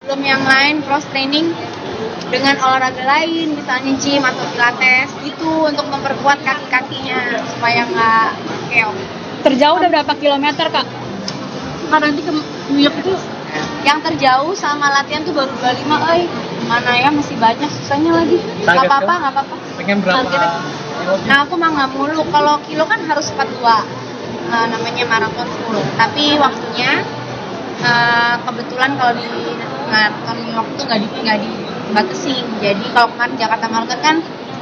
Belum yang lain cross training dengan olahraga lain, misalnya gym atau pilates gitu untuk memperkuat kaki-kakinya supaya nggak keok. Terjauh udah berapa kilometer, Kak? Nah, nanti ke New York itu yang terjauh sama latihan tuh baru 25, mana ya, masih banyak susahnya lagi. Nggak apa-apa. Pengen berapa? Nah, aku mah nggak mulu. Kalau kilo kan harus 42, namanya maraton full. Tapi waktunya kebetulan kalau di maraton New York tuh nggak dibatasi. Jadi kalau kemarin Jakarta Marathon kan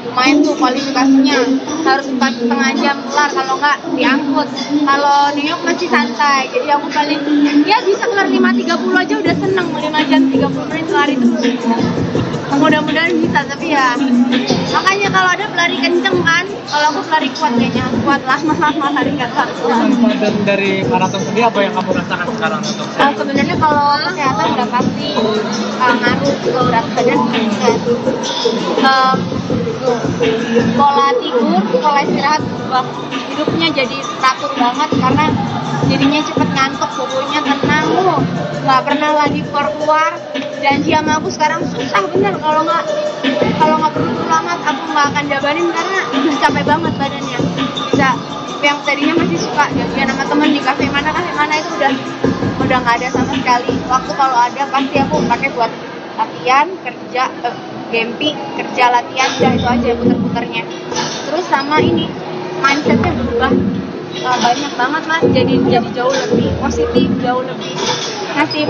lumayan tuh kualifikasinya, harus 4,5 jam kelar, kalau nggak diangkut. Kalau New York masih santai, jadi aku paling ya bisa kelar 5:30 aja udah seneng. 5 jam 30 menit kelar itu mudah-mudahan bisa, tapi ya makanya kalau ada pelari kenceng kan, kalau aku pelari kuat kayaknya, kuat lah mas lari nggak Dan dari maraton sendiri apa yang kamu rasakan sekarang untuk sebenarnya kalau kesehatan udah pasti ngaruh ke berat badan meningkat. Pola tidur, pola istirahat berubah, hidupnya jadi teratur banget karena jadinya cepet ngantuk, tubuhnya tenang, nggak pernah lagi keluar. Janji sama aku sekarang susah bener, kalau nggak perlu amat aku nggak akan jabanin karena udah capek banget badannya. Bisa yang tadinya masih suka janjian sama temen di kafe mana itu udah nggak ada sama sekali. Waktu kalau ada pasti aku pakai buat latihan, kerja, gempi, kerja, latihan, udah itu aja puter-puternya. Terus sama ini mindsetnya berubah banyak banget lah, jadi jauh lebih positif, jauh lebih ngasih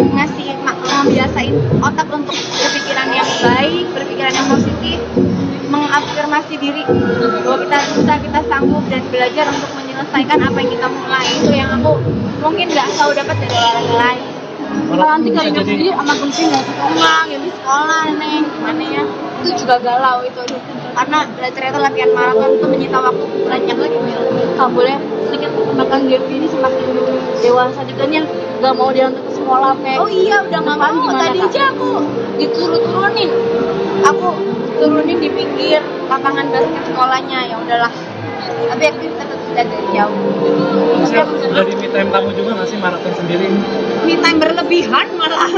membiasain otak untuk berpikiran yang baik, berpikiran yang positif, mengafirmasi diri bahwa kita bisa, kita sanggup, dan belajar untuk menyelesaikan apa yang kita mulai. Itu yang aku mungkin nggak tahu dapat dari olahraga lain. Kalau nanti kalau hidup sendiri sama penting nggak sekolah, jadi sekolah nih gimana ya, itu juga galau itu. Karena ternyata latihan maraton itu menyita waktu banyak lagi. Nggak boleh sedikit makan game ini semakin dewasa juga nih, nggak mau dia untuk ke sekolah kayak. Oh iya, udah nggak mau. Tadi aja aku disuruh turunin, di pinggir lapangan basket sekolahnya, ya udahlah. Tapi aktivitas tetap dari jauh. Dari me time kamu juga nggak sih maraton sendiri? Me time berlebihan malah.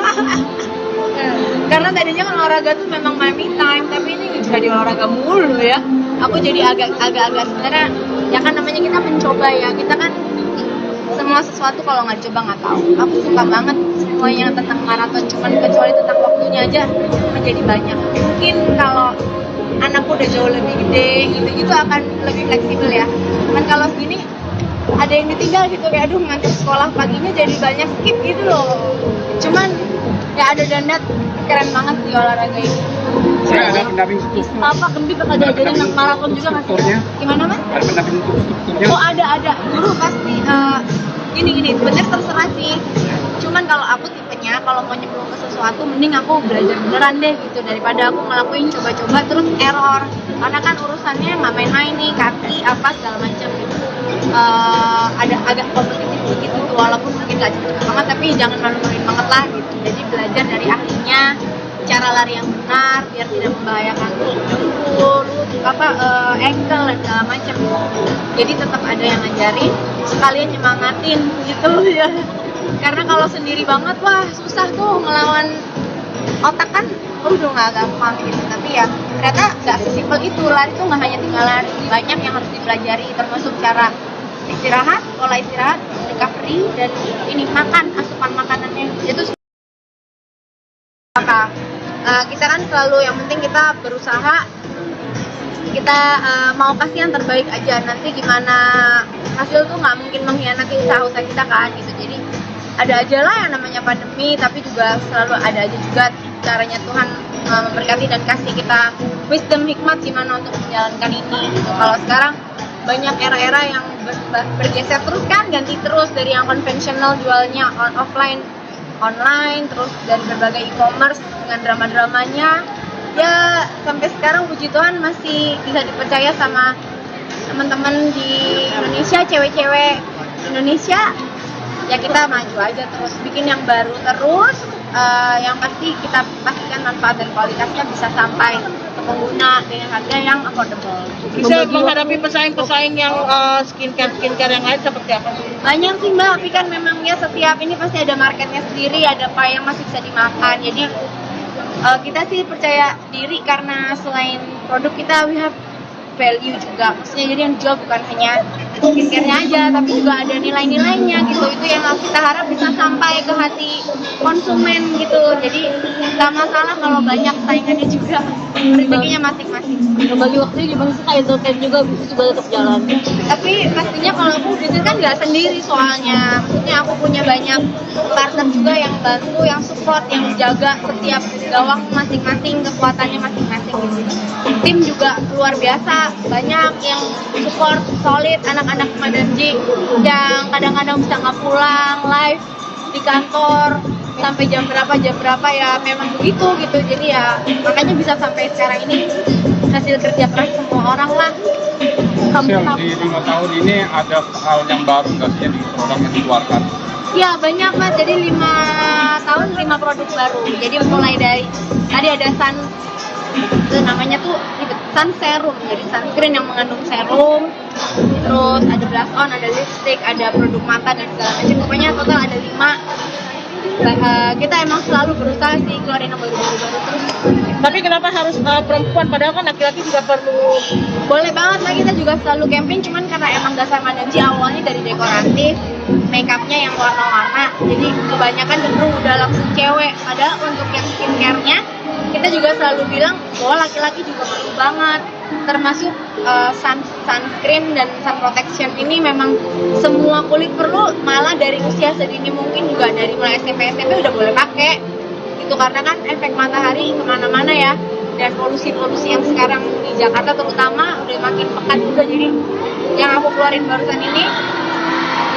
Karena tadinya kan olahraga tuh memang my me time, tapi ini jadi olahraga mulu ya. Aku jadi agak-agak sebenarnya ya kan, namanya kita mencoba ya. Kita kan semua sesuatu kalau nggak coba nggak tahu. Aku suka banget semuanya tentang maraton, cuman kecuali tentang waktunya aja menjadi banyak. Mungkin kalau anakku udah jauh lebih gede gitu akan lebih fleksibel ya. Kan kalau segini ada yang ditinggal gitu, kayak aduh nanti sekolah paginya jadi banyak skip gitu loh. Cuman ya ada dandat, keren banget di olahraga ini. Saya ada pendamping Apa Gembi bakal diajarin anak maraton juga nggak sih? Gimana mas? Ada pendamping strukturnya. Oh ada guru pasti. Gini bener terserah sih. Cuman kalau aku tipenya kalau mau nyemplung ke sesuatu mending aku belajar beneran deh gitu, daripada aku ngelakuin coba-coba terus error. Karena kan urusannya nggak main-main nih, kaki apa segala macam gitu. Ada agak kompetitif sedikit gitu, walaupun mungkin nggak cepet banget, tapi jangan malu-maluin banget lah gitu. Jadi belajar dari ahlinya cara lari yang benar biar tidak membahayakan dengkul, ankle dan segala macam. Jadi tetap ada yang ngajarin, sekalian nyemangatin gitu ya. Karena kalau sendiri banget wah susah tuh ngelawan otak kan, udah nggak gampang gitu. Tapi ya ternyata nggak sesimpel itu, lari tuh nggak hanya tinggal lari, banyak yang harus dipelajari, termasuk cara istirahat, pola istirahat, recovery, dan ini makan, asupan makanannya itu. Kita kan selalu yang penting kita berusaha, kita mau kasih yang terbaik aja. Nanti gimana hasil tuh nggak mungkin mengkhianati usaha kita kan gitu. Jadi ada aja lah yang namanya pandemi, tapi juga selalu ada aja juga caranya Tuhan memberkati dan kasih kita wisdom, hikmat gimana untuk menjalankan ini gitu. Kalau sekarang banyak era-era yang bergeser terus kan, ganti terus dari yang konvensional jualnya offline online, terus dari berbagai e-commerce dengan drama-dramanya ya, sampai sekarang puji Tuhan masih bisa dipercaya sama teman-teman di Indonesia, cewek-cewek Indonesia. Ya kita maju aja terus, bikin yang baru terus, yang pasti kita pastikan manfaat dan kualitasnya bisa sampai ke pengguna dengan harga yang affordable. Bisa menghadapi pesaing-pesaing yang skincare yang lain seperti apa? Banyak sih mbak, tapi kan memang ya setiap ini pasti ada marketnya sendiri, ada apa yang masih bisa dimakan. Jadi Kita sih percaya diri karena selain produk kita we have value juga, maksudnya jadi yang dijual bukan hanya skincare-nya aja tapi juga ada nilai-nilainya gitu, itu yang kita harap bisa sampai ke hati konsumen gitu. Jadi nggak masalah kalau banyak saingannya juga, rezekinya masing-masing. Bagi waktunya gimana sih Kak? Entertain juga bisnis juga tetap jalan. Tapi pastinya kalau aku bisnis kan nggak sendiri soalnya, maksudnya aku punya banyak partner juga yang bantu, yang support, yang jaga setiap gawang masing-masing, kekuatannya masing-masing gitu. Tim juga luar biasa, banyak yang support solid, anak-anak Madarji yang kadang-kadang bisa nggak pulang live di kantor sampai jam berapa ya memang begitu gitu. Jadi ya makanya bisa sampai sekarang ini hasil kerja keras semua orang lah. Sel, di 5 tahun ini ada hal yang baru nggak sih di produk yang dikeluarkan? Ya banyak Mas, jadi 5 tahun 5 produk baru. Jadi mulai dari tadi ada itu namanya tuh sun serum, jadi sunscreen yang mengandung serum, terus ada blush on, ada lipstick, ada produk mata dan segala macam. Pokoknya total ada 5. Kita emang selalu berusaha sih keluarin yang baru-baru terus. Tapi kenapa harus perempuan? Padahal kan laki-laki juga perlu. Boleh banget lah, kita juga selalu campaign, cuman karena emang dasar Madarji awalnya dari dekoratif, makeupnya yang warna-warna, jadi kebanyakan cenderung udah langsung cewek. Padahal untuk yang skincare-nya kita juga selalu bilang bahwa laki-laki juga perlu banget, termasuk sunscreen dan sun protection ini memang semua kulit perlu, malah dari usia sedini mungkin juga dari mulai SMP udah boleh pakai itu, karena kan efek matahari kemana-mana ya, dan polusi-polusi yang sekarang di Jakarta terutama udah makin pekat juga. Jadi yang aku keluarin barusan ini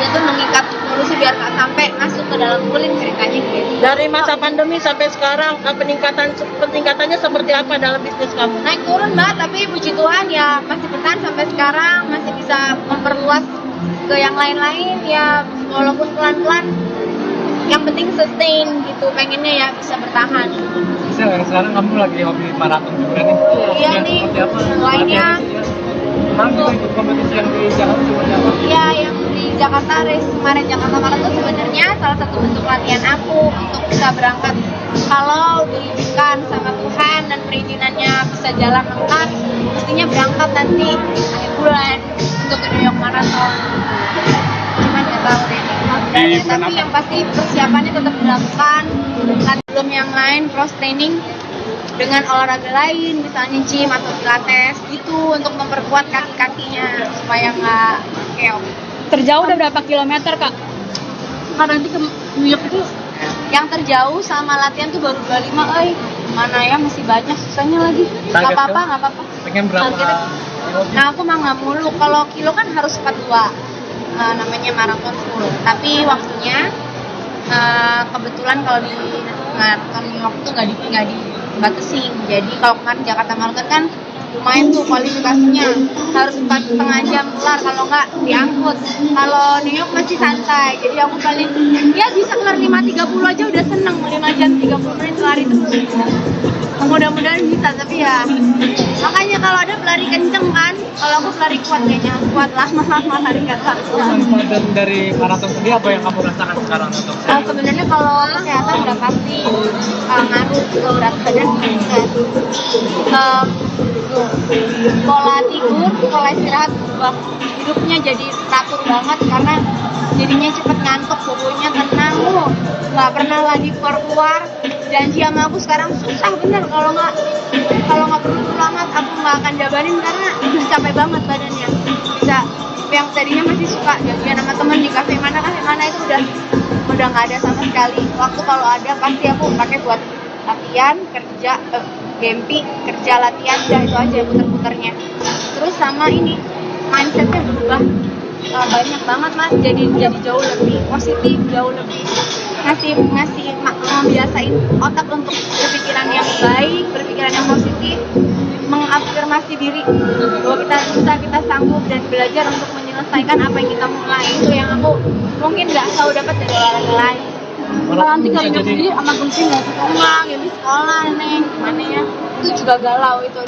dia tuh mengikat polusi biar nggak sampai masuk ke dalam kulit, ceritanya gitu. Dari masa pandemi sampai sekarang peningkatannya seperti apa dalam bisnis kamu? Naik turun Mbak, tapi puji Tuhan ya masih bertahan sampai sekarang, masih bisa memperluas ke yang lain-lain ya, walaupun pelan-pelan, yang penting sustain gitu, pengennya ya bisa bertahan. Sel, sekarang kamu lagi hobi maraton juga nih. Iya nih, lainnya Emang juga ikut kompetisi yang di Jakarta seperti apa? ya yang di Jakarta Race kemarin, Jakarta Marathon sebenarnya salah satu bentuk latihan aku untuk bisa berangkat. Kalau diizinkan sama Tuhan dan perizinannya bisa jalan lengkap, mestinya berangkat nanti akhir bulan untuk ke New York Marathon. Cuman nggak tahu deh. Tapi yang pasti persiapannya tetap dilakukan. Belum yang lain cross training dengan olahraga lain, misalnya gym atau pilates gitu, untuk memperkuat kaki-kakinya supaya nggak keok. Terjauh udah berapa kilometer Kak? Nanti ke New York itu Yang terjauh sama latihan tuh baru 25, mana ya, masih banyak susahnya lagi. Nggak apa-apa. Pengen berapa? Targetnya. Nah aku mah nggak mulu, kalau kilo kan harus 42, namanya maraton full. Tapi waktunya kebetulan kalau di maraton New York tuh nggak dibatasi. Jadi kalau kemarin Jakarta Marathon kan lumayan tuh kualifikasinya, harus 4,5 jam kelar, kalau nggak diangkut. Kalau New York masih santai, jadi aku paling ya bisa kelar 5:30 aja udah seneng. 5 jam 30 menit lari terus, mudah-mudahan bisa. Tapi ya makanya kalau ada pelari kenceng kan, kalau aku pelari kuat kayaknya kuat lah, mas hari kata. Manfaat dari maraton sendiri apa yang kamu rasakan sekarang untuk Sebenarnya kalau kesehatan udah pasti ngaruh ke berat badan, pola tidur, pola istirahat berubah, hidupnya jadi teratur banget karena jadinya cepet ngantuk, tubuhnya tenang, nggak pernah lagi keluar. Janji sama aku sekarang susah bener, kalau nggak perlu banget aku nggak akan jabanin karena udah capek banget badannya. Bisa yang tadinya masih suka janjian sama temen di kafe mana itu udah nggak ada sama sekali. Waktu kalau ada pasti aku pakai buat latihan, kerja, gempi, kerja, latihan, udah itu aja puter-puternya. Terus sama ini mindsetnya berubah banyak banget Mas, jadi jauh lebih positif, jauh lebih ngasih membiasain otak untuk berpikiran yang baik, berpikiran yang positif, mengafirmasi diri bahwa kita bisa, kita sanggup, dan belajar untuk menyelesaikan apa yang kita mulai. Itu yang aku mungkin nggak selalu dapat dari olahraga lain. Kalau nanti kalau sendiri sama Gunting nggak pulang, ya di sekolah neng, gimana ya? Itu juga galau itu,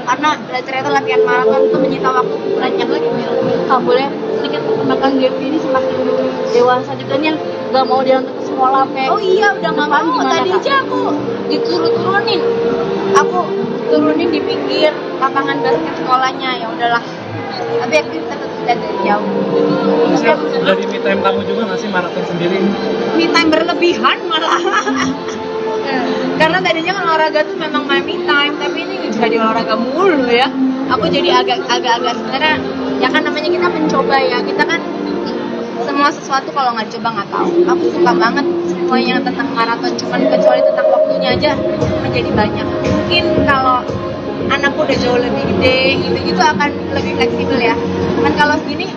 karena ternyata latihan maraton itu menyita waktu banyak lagi. Nggak boleh sedikit perkembangan game ini semakin dewasa juga nih, yang nggak mau dia untuk sekolah pe. Oh iya, udah nggak mau. Gimana, Tadi Kak? aja aku turunin. Aku turunin di pinggir lapangan basket sekolahnya, ya udahlah. Tapi aku tetap lihat dari jauh. Michelle, dari me time kamu juga nggak sih maraton sendiri? Me time berlebihan malah. Karena tadinya kan olahraga tuh memang my me time, tapi ini jadi olahraga mulu ya. Aku jadi agak-agak sebenarnya ya kan namanya kita mencoba ya. Kita kan semua sesuatu kalau nggak coba nggak tahu. Aku suka banget semuanya tentang maraton, cuman kecuali tentang waktunya aja menjadi banyak. Mungkin kalau anakku udah jauh lebih gede gitu akan lebih fleksibel ya. Cuman kalau segini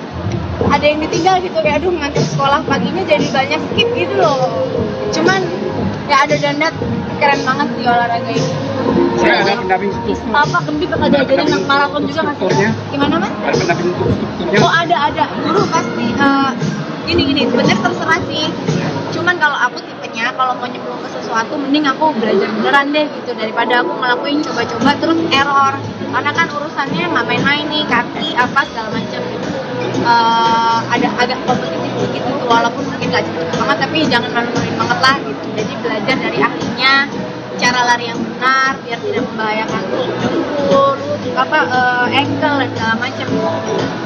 ada yang ditinggal gitu kayak aduh nanti sekolah paginya jadi banyak skip gitu loh. Cuman ya ada Dandat keren banget di olahraga ini. Saya ada pendamping struktur. Apa Gembi bakal diajarin anak maraton juga nggak sih? Strukturnya, Gimana Mas? ada pendamping strukturnya. Oh ada guru pasti gini sebenarnya terserah sih. Cuman kalau aku tipenya kalau mau nyemplung ke sesuatu mending aku belajar beneran deh gitu daripada aku ngelakuin coba-coba terus error. Karena kan urusannya nggak main-main nih kaki apa segala macam. Ada agak kompetitif gitu walaupun mungkin nggak cepet banget tapi jangan malu-maluin banget lah gitu. Jadi belajar dari ahlinya cara lari yang benar biar tidak membahayakan dengkul, ankle dan segala macam.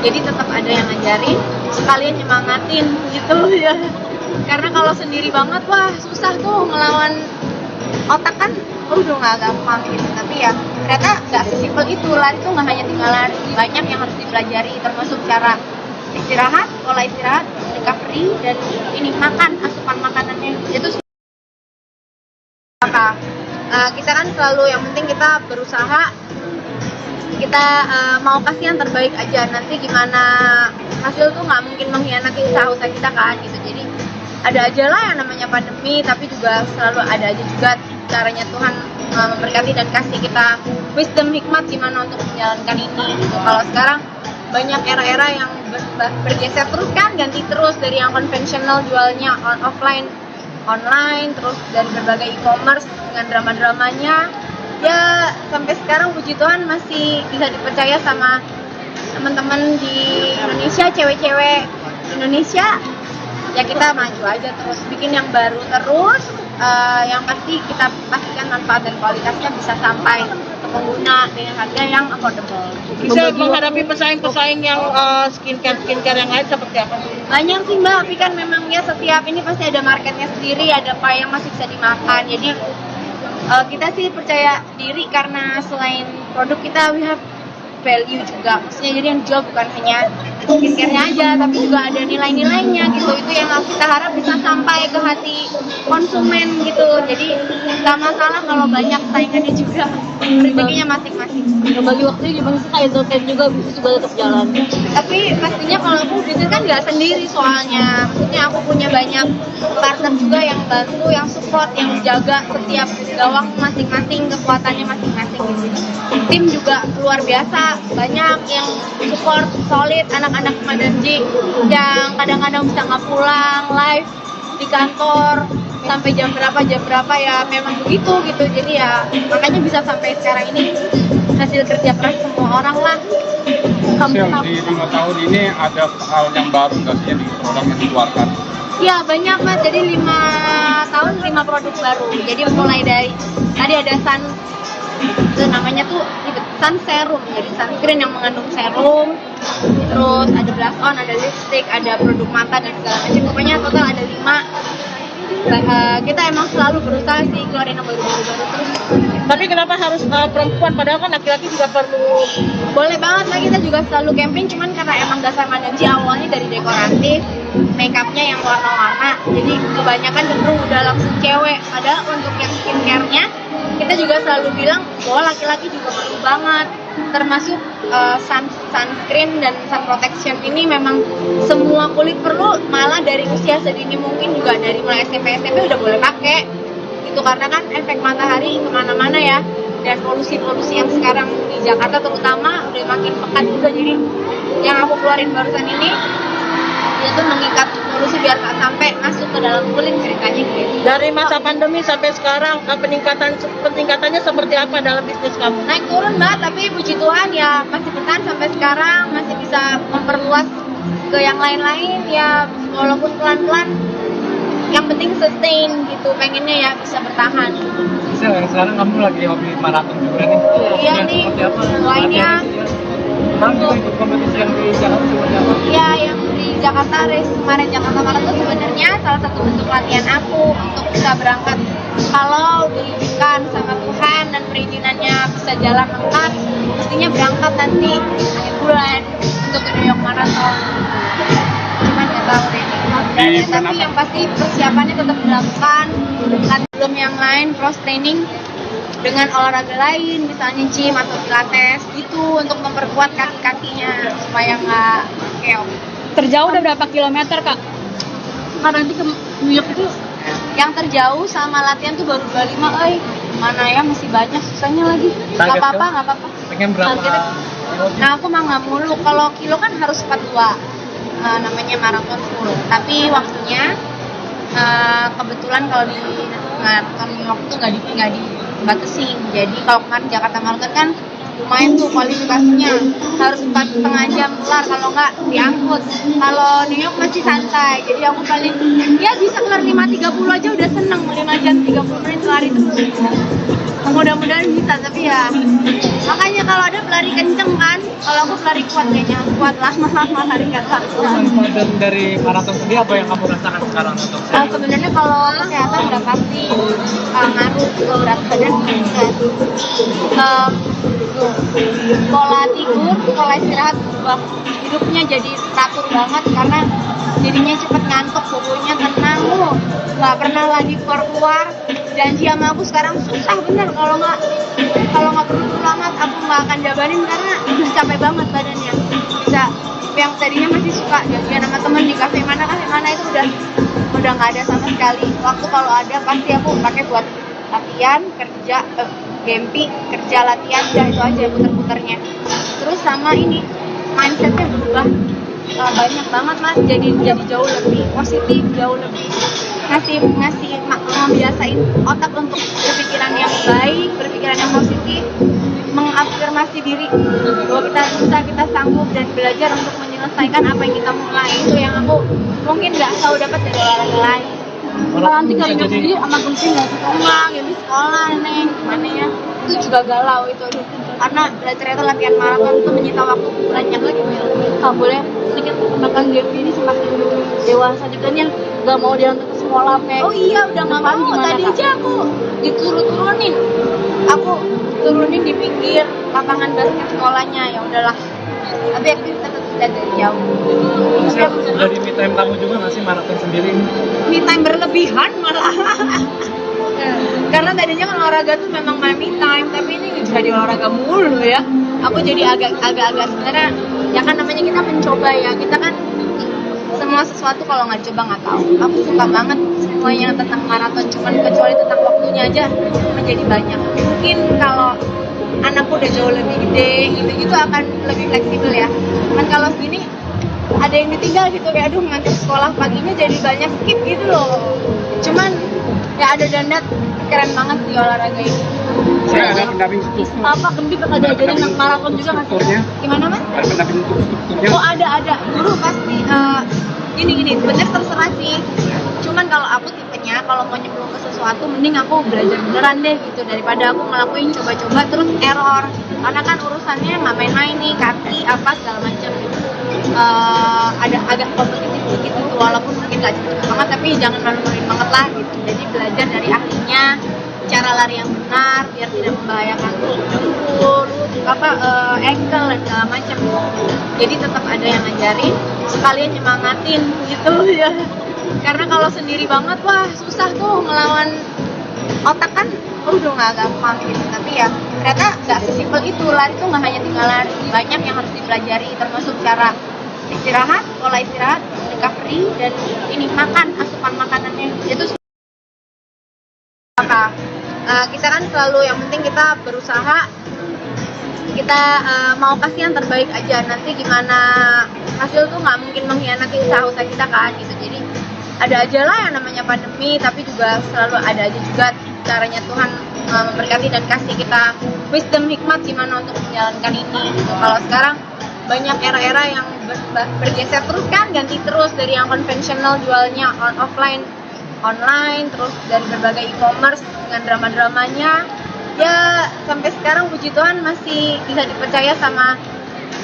Jadi tetap ada yang ngajarin, sekalian nyemangatin gitu ya. Karena kalau sendiri banget wah susah tuh ngelawan otak kan udah nggak gampang gitu. Tapi ya ternyata nggak sesimpel itu. Lari tuh nggak hanya tinggal lari, banyak yang harus dipelajari termasuk cara istirahat, pola istirahat, recovery dan ini makan asupan makanannya itu apa kita kan selalu yang penting kita berusaha kita mau kasih yang terbaik aja nanti gimana hasil tuh nggak mungkin mengkhianati usaha kita kan gitu. Jadi ada aja lah yang namanya pandemi tapi juga selalu ada aja juga caranya Tuhan memberkati dan kasih kita wisdom hikmat gimana untuk menjalankan ini gitu. Kalau sekarang banyak era-era yang bergeser terus kan ganti terus dari yang konvensional jualnya offline online terus dari berbagai e-commerce dengan drama-dramanya ya sampai sekarang puji Tuhan masih bisa dipercaya sama teman-teman di Indonesia cewek-cewek Indonesia ya kita maju aja terus bikin yang baru terus yang pasti kita pastikan manfaat dan kualitasnya bisa sampai ke pengguna dengan harga yang affordable. Bisa menghadapi pesaing-pesaing yang skincare yang lain seperti apa? Banyak sih Mbak, tapi kan memang ya setiap ini pasti ada marketnya sendiri, ada apa yang masih bisa dimakan. Jadi kita sih percaya diri karena selain produk kita we have value juga. Maksudnya jadi yang jual bukan hanya skincare-nya aja, tapi juga ada nilai-nilainya gitu. Itu yang kita harap bisa sampai ke hati konsumen gitu. Jadi nggak masalah kalau banyak saingannya juga. Rezekinya masing-masing. Bagi waktunya gimana sih kayak Zoten juga bisa juga tetap jalan. Tapi pastinya kalau aku bisnis kan nggak sendiri soalnya. Maksudnya aku punya banyak partner juga yang bantu, yang support, yang jaga setiap gawang masing-masing, kekuatannya masing-masing gitu. Tim juga luar biasa, banyak yang support solid anak-anak Madam J yang kadang-kadang bisa nggak pulang live di kantor sampai jam berapa ya memang begitu gitu. Jadi ya makanya bisa sampai sekarang ini hasil kerja keras semua orang lah. Michelle, di 5 tahun ini ada hal yang baru nggak sih di produk yang dikeluarkan? Ya banyak Mas, jadi 5 tahun 5 produk baru. Jadi mulai dari tadi ada itu namanya tuh sun serum, jadi sunscreen yang mengandung serum, terus ada blush on, ada lipstick, ada produk mata dan segala macam. Pokoknya total ada 5. Kita emang selalu berusaha sih keluarin yang baru-baru terus. Tapi kenapa harus perempuan? Padahal kan laki-laki juga perlu. Boleh banget lah, kita juga selalu campaign, cuman karena emang dasar Madam J awalnya dari dekoratif, makeupnya yang warna-warna, jadi kebanyakan cenderung udah langsung cewek. Padahal untuk yang skincare-nya kita juga selalu bilang bahwa laki-laki juga perlu banget, termasuk sunscreen dan sun protection ini memang semua kulit perlu, malah dari usia sedini mungkin juga dari mulai SMP udah boleh pakai gitu karena kan efek matahari kemana-mana ya, dan polusi yang sekarang di Jakarta terutama udah makin pekat juga. Jadi yang aku keluarin barusan ini itu mengikat polusi biar nggak sampai masuk ke dalam kulit ceritanya gitu. Dari masa pandemi sampai sekarang peningkatannya seperti apa dalam bisnis kamu? Naik turun Mbak, tapi puji Tuhan ya masih bertahan sampai sekarang, masih bisa memperluas ke yang lain-lain ya walaupun pelan-pelan yang penting sustain gitu, pengennya ya bisa bertahan. Sekarang kamu lagi hobi maraton juga nih. Iya Dan nih, seperti apa? selainnya Sekarang juga ikut kompetisi yang di Jakarta seperti apa? ya yang di Jakarta race kemarin Jakarta Marathon sebenarnya salah satu bentuk latihan aku untuk bisa berangkat kalau diizinkan sama Tuhan dan perizinannya bisa jalan lengkap, mestinya berangkat nanti akhir bulan untuk ke New York Marathon. Cuman nggak tahu deh. Tapi yang pasti persiapannya tetap dilakukan, belum yang lain cross training dengan olahraga lain, misalnya gym atau pilates gitu untuk memperkuat kaki-kakinya supaya nggak keok. Terjauh udah berapa kilometer, Kak? Kan nanti ke New York itu yang terjauh sama latihan tuh baru 25, mana ya masih banyak susahnya lagi. Nggak Target apa-apa, kamu? nggak apa-apa. Pengen berapa? Targetnya, nah aku mah nggak mulu, kalau kilo kan harus 42, namanya maraton full. Tapi waktunya kebetulan kalau di maraton New York tuh nggak dibatasin. Jadi kalau kemarin Jakarta Marathon kan lumayan tuh kualifikasinya, harus 4,5 jam kelar, kalau nggak diangkut. Kalau New York masih santai, jadi aku paling ya bisa kelar 5:30 aja udah seneng. 5 jam 30 menit kelar itu mudah-mudahan bisa, tapi ya makanya kalau ada pelari kenceng kan, kalau aku pelari kuat kayaknya, kuat lah mas lari nggak tahu. Dan dari maraton sendiri apa yang kamu rasakan sekarang untuk Sebenarnya kalau kesehatan udah pasti ngaruh ke berat badan meningkat. Pola tidur, pola istirahat berubah, hidupnya jadi teratur banget karena jadinya cepet ngantuk, pokoknya tenang loh, nggak pernah lagi keluar. Janji sama aku sekarang susah bener, kalau nggak perlu banget aku nggak akan jabanin karena udah capek banget badannya. Bisa yang tadinya masih suka janjian sama temen di kafe mana itu udah nggak ada sama sekali. Waktu kalau ada pasti aku pakai buat latihan, kerja, gempi, kerja, latihan, udah itu aja puter-puternya. Terus sama ini mindsetnya berubah banyak banget mas, jadi jauh lebih positif, jauh lebih ngasih membiasain otak untuk berpikiran yang baik, berpikiran yang positif, mengafirmasi diri bahwa kita bisa, kita sanggup, dan belajar untuk menyelesaikan apa yang kita mulai. Itu yang aku mungkin nggak tahu dapat dari olahraga lain. Kalau nanti kalau hidup sendiri sama gunting nggak sekolah, jadi sekolah neng gimana ya, itu juga galau itu. Karena ternyata latihan maraton itu menyita waktu banyak lagi. Nggak boleh sedikit makan game ini semakin dewasa juga nih, nggak mau dia untuk ke sekolah kayak. Oh iya udah nggak mau, tadi aja aku disuruh turunin, aku turunin di pinggir lapangan basket sekolahnya, ya udahlah. Tapi aktivitas tetap dari jauh. Dari me time kamu juga nggak sih maraton sendiri? Me time berlebihan malah. Karena tadinya kan olahraga tuh memang my me time, tapi ini jadi olahraga mulu ya. Aku jadi agak-agak sebenarnya ya kan namanya kita mencoba ya. Kita kan semua sesuatu kalau nggak coba nggak tahu. Aku suka banget semuanya tentang maraton, cuman kecuali tentang waktunya aja menjadi banyak. Mungkin kalau anakku udah jauh lebih gede gitu akan lebih fleksibel ya. Kan kalau segini ada yang ditinggal gitu kayak aduh nanti sekolah paginya jadi banyak skip gitu loh. Cuman ya ada dandat, keren banget di olahraga ini. Saya ada pendamping struktur. Apa Gembi bakal diajarin anak maraton juga nggak sih? Gimana mas? Ada pendamping untuk strukturnya. Oh ada guru pasti. Gini bener terserah sih. Cuman kalau aku tipenya kalau mau nyemplung ke sesuatu mending aku belajar beneran deh gitu daripada aku ngelakuin coba-coba terus error. Karena kan urusannya nggak main-main nih, kaki apa segala macam. Ada agak kompetitif sedikit gitu, walaupun mungkin nggak cepet banget tapi jangan malu-maluin banget lah gitu. Jadi belajar dari ahlinya cara lari yang benar biar tidak membahayakan dengkul, ankle dan segala macam. Jadi tetap ada yang ngajarin, sekalian nyemangatin gitu ya. Karena kalau sendiri banget wah susah tuh ngelawan otak kan, udah nggak gampang gitu. Tapi ya ternyata nggak sesimpel itu, lari tuh nggak hanya tinggal lari, banyak yang harus dipelajari termasuk cara istirahat, pola istirahat, recovery, dan ini makan, asupan makanannya itu apa? Kita kan selalu yang penting kita berusaha, kita mau kasih yang terbaik aja. Nanti gimana hasil tuh nggak mungkin mengkhianati usaha kita kan gitu. Jadi ada aja lah yang namanya pandemi, tapi juga selalu ada aja juga caranya Tuhan memberkati dan kasih kita wisdom, hikmat gimana untuk menjalankan ini gitu. Kalau sekarang banyak era-era yang bergeser terus kan, ganti terus dari yang konvensional jualnya offline online, terus dari berbagai e-commerce dengan drama-dramanya. Ya sampai sekarang puji Tuhan masih bisa dipercaya sama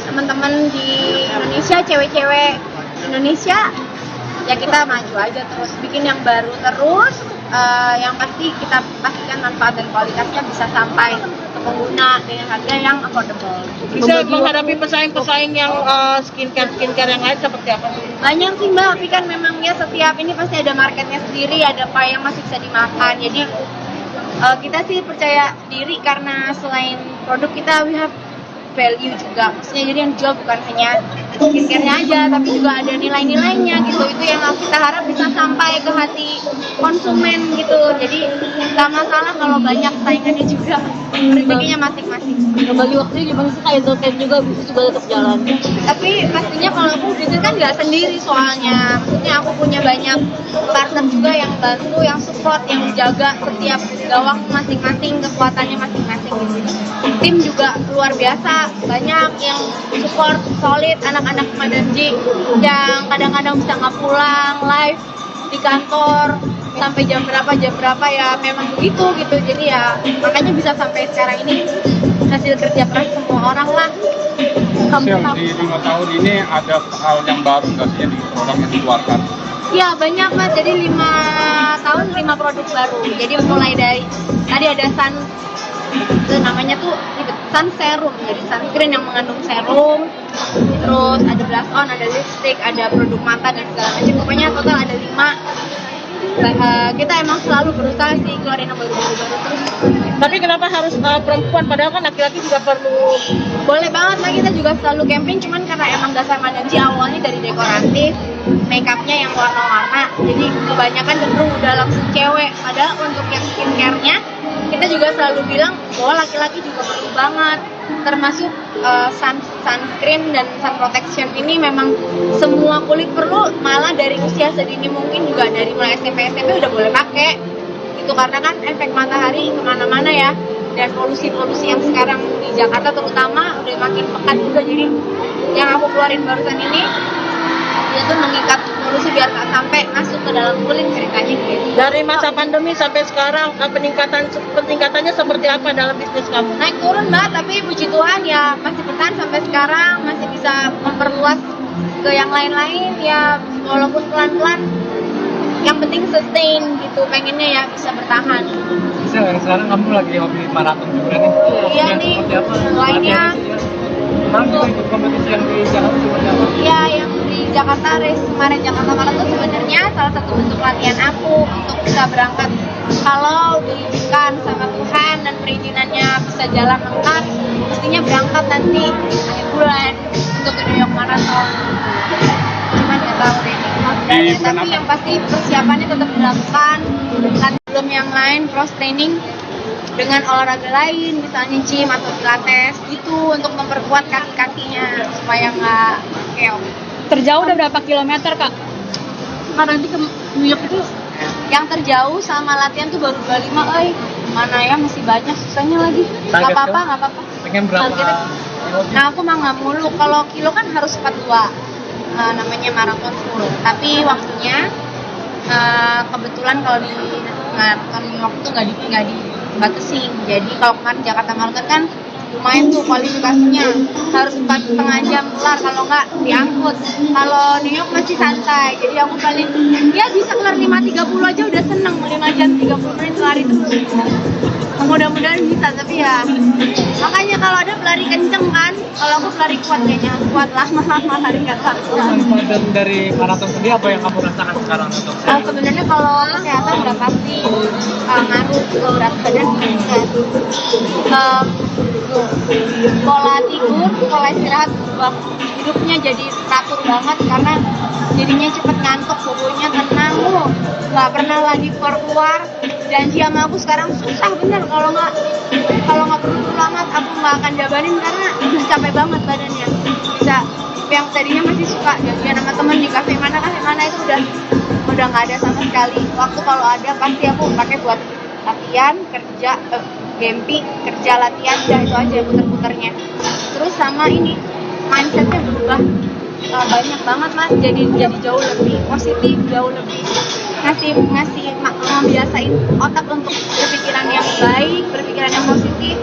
teman-teman di Indonesia, cewek-cewek Indonesia. Ya kita maju aja terus, bikin yang baru terus. Yang pasti kita pastikan manfaat dan kualitasnya bisa sampai ke pengguna dengan harga yang affordable. Bisa menghadapi pesaing-pesaing yang skincare yang lain seperti apa? Banyak sih Mbak, tapi kan memang ya setiap ini pasti ada marketnya sendiri, ada apa yang masih bisa dimakan. Jadi kita sih percaya diri karena selain produk kita we have value juga. Maksudnya jadi yang jual bukan hanya skincare-nya aja, tapi juga ada nilai-nilainya gitu. Itu yang kita harap bisa sampai ke hati konsumen gitu. Jadi nggak masalah kalau banyak saingannya juga, rezekinya masing-masing. Bagi waktunya gimana sih Kak? Entertain juga bisnis juga tetap jalan. Tapi pastinya kalau aku bisnis kan nggak sendiri soalnya. Maksudnya aku punya banyak partner juga yang bantu, yang support, yang jaga setiap gawang masing-masing, kekuatannya masing-masing gitu. Tim juga luar biasa, banyak yang support solid, anak-anak Madarji yang kadang-kadang bisa nggak pulang live di kantor sampai jam berapa ya memang begitu gitu. Jadi ya makanya bisa sampai sekarang ini hasil kerja keras semua orang lah. Sel di 5 tahun ini ada hal yang baru nggak sih di produk yang dikeluarkan? Ya banyak Mas, jadi 5 tahun 5 produk baru. Jadi mulai dari tadi ada itu namanya tuh sun serum, jadi sunscreen yang mengandung serum, terus ada blush on, ada lipstick, ada produk mata dan segala macam. Pokoknya total ada 5. Kita emang selalu berusaha sih keluarin yang baru-baru terus. Tapi kenapa harus perempuan? Padahal kan laki-laki juga perlu. Boleh banget lah, kita juga selalu campaign, cuman karena emang dasar Madarji awalnya dari dekoratif, makeupnya yang warna-warna, jadi kebanyakan cenderung udah langsung cewek. Padahal untuk yang skincare-nya kita juga selalu bilang bahwa laki-laki juga perlu banget, termasuk sunscreen dan sun protection ini memang semua kulit perlu, malah dari usia sedini mungkin juga dari mulai SMP udah boleh pakai itu karena kan efek matahari kemana-mana ya, dan polusi yang sekarang di Jakarta terutama udah makin pekat juga. Jadi yang aku keluarin barusan ini dia tuh mengikat polusi biar nggak sampai masuk ke dalam kulit, ceritanya gitu. Dari masa pandemi sampai sekarang peningkatannya seperti apa dalam bisnis kamu? Naik turun Mbak, tapi puji Tuhan ya masih bertahan sampai sekarang, masih bisa memperluas ke yang lain-lain ya, walaupun pelan-pelan. Yang penting sustain gitu, pengennya ya bisa bertahan. Sel, sekarang kamu lagi hobi maraton juga nih. Iya nih, lainnya. Kemarin juga ikut kompetisi yang di Jakarta seperti apa? Iya, yang di Jakarta Race kemarin Jakarta Marathon sebenarnya salah satu bentuk latihan aku untuk bisa berangkat. Kalau diizinkan sama Tuhan dan perizinannya bisa jalan lengkap, mestinya berangkat nanti akhir bulan untuk ke New York Marathon. Cuman nggak tahu deh. Tapi yang pasti persiapannya tetap dilakukan. Belum yang lain cross training dengan olahraga lain, misalnya gym atau pilates gitu untuk memperkuat kaki-kakinya supaya nggak keok. Terjauh udah berapa kilometer Kak? Nanti ke New York itu yang terjauh sama latihan tuh baru 25, mana ya masih banyak susahnya lagi. Nggak apa-apa. Pengen berapa? Nah aku mah nggak mulu, kalau kilo kan harus 42, namanya maraton full. Tapi waktunya kebetulan kalau di maraton New York tuh nggak dibatasin. Jadi kalau kemarin Jakarta Marathon kan lumayan tuh kualifikasinya, harus 4,5 jam kelar, kalau nggak diangkut. Kalau New York masih santai, jadi aku paling ya bisa kelar 5:30 aja udah seneng. 5 jam 30 menit kelar itu mudah-mudahan bisa. Tapi ya makanya kalau ada pelari kenceng kan, kalau aku pelari kuat kayaknya kuat lama lari nggak kuat. Manfaat dari maraton sendiri apa yang kamu rasakan sekarang untuk Sebenarnya kalau kesehatan udah pasti ngaruh ke berat badan meningkat. Pola tidur, pola istirahat berubah, hidupnya jadi teratur banget karena jadinya cepet ngantuk, tubuhnya tenang, nggak pernah lagi keluar. Janji sama aku sekarang susah bener, kalau nggak perlu amat aku nggak akan jabanin karena udah capek banget badannya. Bisa yang tadinya masih suka janjian sama temen di kafe mana itu udah nggak ada sama sekali. Waktu kalau ada pasti aku pakai buat latihan, kerja, gempi, kerja, latihan, udah itu aja puter-puternya. Terus sama ini mindsetnya berubah, banyak banget mas, jadi jauh lebih positif, jauh lebih ngasih membiasain otak untuk berpikiran yang baik, berpikiran yang positif,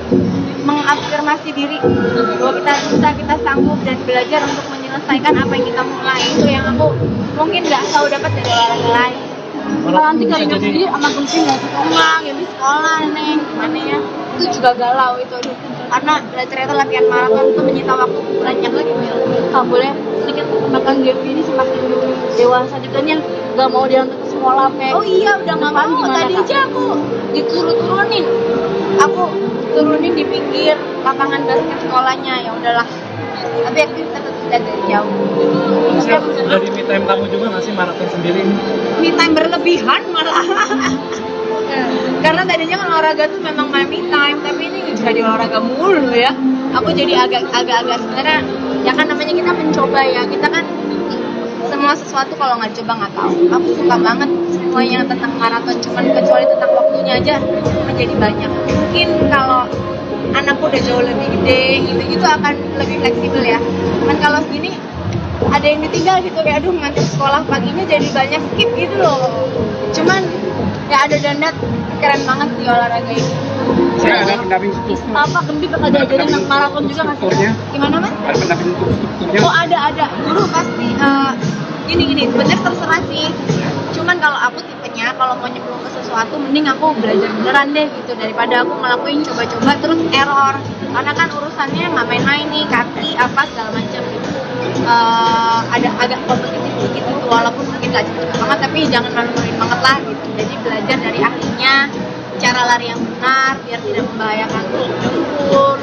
mengafirmasi diri bahwa kita bisa, kita sanggup, dan belajar untuk menyelesaikan apa yang kita mulai. Itu yang aku mungkin nggak tahu dapat dari olahraga lain. Kalau nanti kalian sendiri amat penting nggak sih? Enggak, ya di sekolah nih, gimana ya? Itu juga galau itu, aduh. Karena ternyata latihan maraton itu menyita waktu banyak lagi. Nggak boleh sedikit makan Devi ini semakin dewasa juga nih, nggak mau diantar ke sekolah kayak. Oh iya, udah nggak mau. Gimana, Tadi Kak? aja aku disuruh turunin. Aku turunin di pinggir lapangan basket sekolahnya, ya udahlah. Tapi aktivitas tetap dari jauh. Siap, dari me time kamu juga nggak sih maraton sendiri ini? Me time berlebihan malah. Karena tadinya kan olahraga tuh memang my me time, tapi ini jadi olahraga mulu ya. Aku jadi agak-agak sebenarnya, ya kan namanya kita mencoba ya. Kita kan semua sesuatu kalau nggak coba nggak tahu. Aku suka banget semuanya tentang maraton, cuman kecuali tentang waktunya aja menjadi banyak. Mungkin kalau anakku udah jauh lebih gede gitu akan lebih fleksibel ya. Cuman kalau segini ada yang ditinggal gitu, kayak aduh ngantuk sekolah paginya jadi banyak skip gitu loh. Cuman ya ada dandat, keren banget di olahraga ini. Saya ada pendamping struktur. Apa Gembi bakal diajarin tentang maraton juga nggak sih? Strukturnya, Gimana mas? ada pendamping untuk strukturnya. Oh ada guru pasti. Gini bener terserah sih. Cuman kalau aku tipenya kalau mau nyemplung ke sesuatu mending aku belajar beneran deh gitu, daripada aku ngelakuin coba-coba terus error. Karena kan urusannya nggak main-main nih, kaki apa segala macam gitu. Ada agak kompetitif gitu, walaupun mungkin gak cepet banget, tapi jangan malu-maluin banget lah gitu. Jadi belajar dari ahlinya cara lari yang benar biar tidak membahayakan dengkul,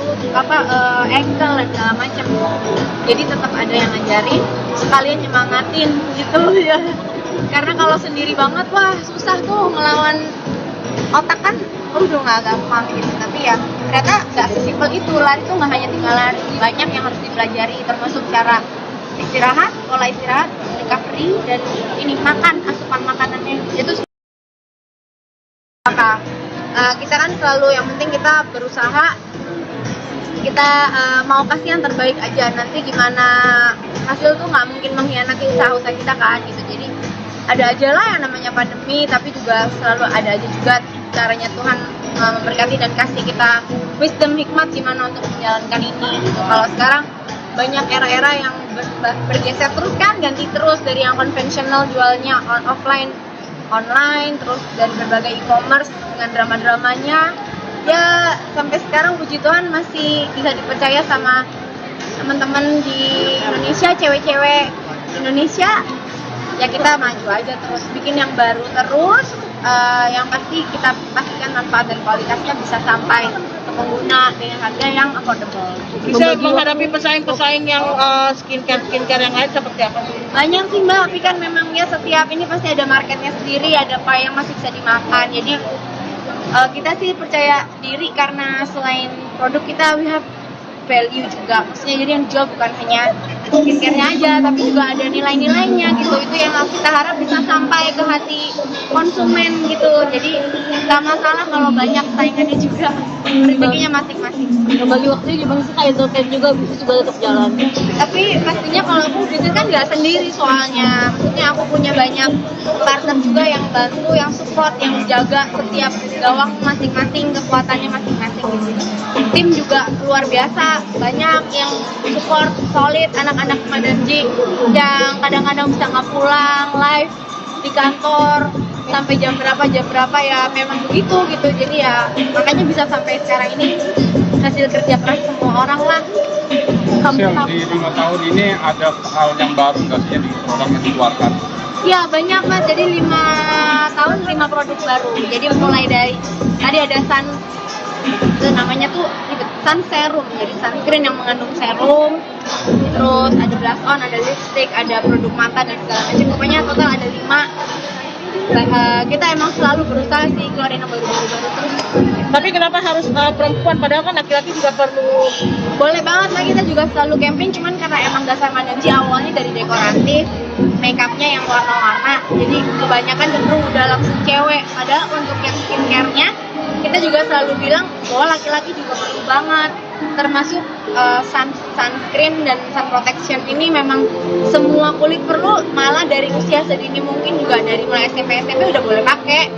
ankle dan segala macam. Jadi tetap ada yang ngajarin, sekalian nyemangatin gitu ya. Karena kalau sendiri banget wah susah tuh ngelawan otak kan, udah nggak gampang gitu. Tapi ya ternyata nggak sesimpel itu. Lari tuh nggak hanya tinggal lari, banyak yang harus dipelajari, termasuk cara istirahat, pola istirahat, recovery, dan ini makan, asupan makanannya itu. Kita kan selalu yang penting kita berusaha, kita mau kasih yang terbaik aja. Nanti gimana hasil tuh nggak mungkin mengkhianati usaha kita kan gitu. Jadi ada aja lah yang namanya pandemi, tapi juga selalu ada aja juga caranya Tuhan memberkati dan kasih kita wisdom, hikmat gimana untuk menjalankan ini gitu. Kalau sekarang banyak era-era yang bergeser terus kan, ganti terus dari yang konvensional jualnya offline online, terus dari berbagai e-commerce dengan drama-dramanya. Ya sampai sekarang puji Tuhan masih bisa dipercaya sama teman-teman di Indonesia, cewek-cewek Indonesia. Ya kita maju aja terus, bikin yang baru terus, yang pasti kita pastikan manfaat dan kualitasnya bisa sampai ke pengguna dengan harga yang affordable. Bisa menghadapi pesaing-pesaing yang skincare yang lain seperti apa? Banyak sih mbak, tapi kan memang ya setiap ini pasti ada marketnya sendiri, ada apa yang masih bisa dimakan. Jadi kita sih percaya diri karena selain produk kita we have value juga. Maksudnya jadi yang jual bukan hanya skincare-nya aja, tapi juga ada nilai-nilainya gitu. Itu yang kita harap bisa sampai ke hati konsumen gitu. Jadi nggak masalah kalau banyak saingannya juga, rezekinya masing-masing. Bagi waktunya gimana sih, kayak Zoten juga bisnis juga tetap jalan? Tapi pastinya kalau aku bisnis kan nggak sendiri soalnya. Maksudnya aku punya banyak partner juga yang bantu, yang support, yang menjaga setiap gawang masing-masing, kekuatannya masing-masing gitu. Tim juga luar biasa, banyak yang support solid, anak-anak Madanji yang kadang-kadang bisa nggak pulang live di kantor sampai jam berapa ya memang begitu gitu. Jadi ya makanya bisa sampai sekarang ini hasil kerja keras semua orang lah. Sel, di 5 tahun ini ada hal yang baru nggak sih yang di produk yang dikeluarkan? Ya banyak mas, jadi 5 tahun 5 produk baru. Jadi mulai dari tadi ada itu namanya tuh sun serum, jadi sunscreen yang mengandung serum, terus ada blush on, ada lipstick, ada produk mata dan segala macam. Pokoknya total ada 5. Kita emang selalu berusaha sih keluarin yang baru-baru terus. Tapi kenapa harus perempuan? Padahal kan laki-laki juga perlu. Boleh banget lah, kita juga selalu campaign, cuman karena emang dasar Madanji awalnya dari dekoratif, makeupnya yang warna-warna, jadi kebanyakan cenderung udah langsung cewek. Padahal untuk yang skincare-nya kita juga selalu bilang bahwa laki-laki juga perlu banget. termasuk sunscreen dan sun protection ini memang semua kulit perlu, malah dari usia sedini mungkin juga dari mulai SMP udah boleh pakai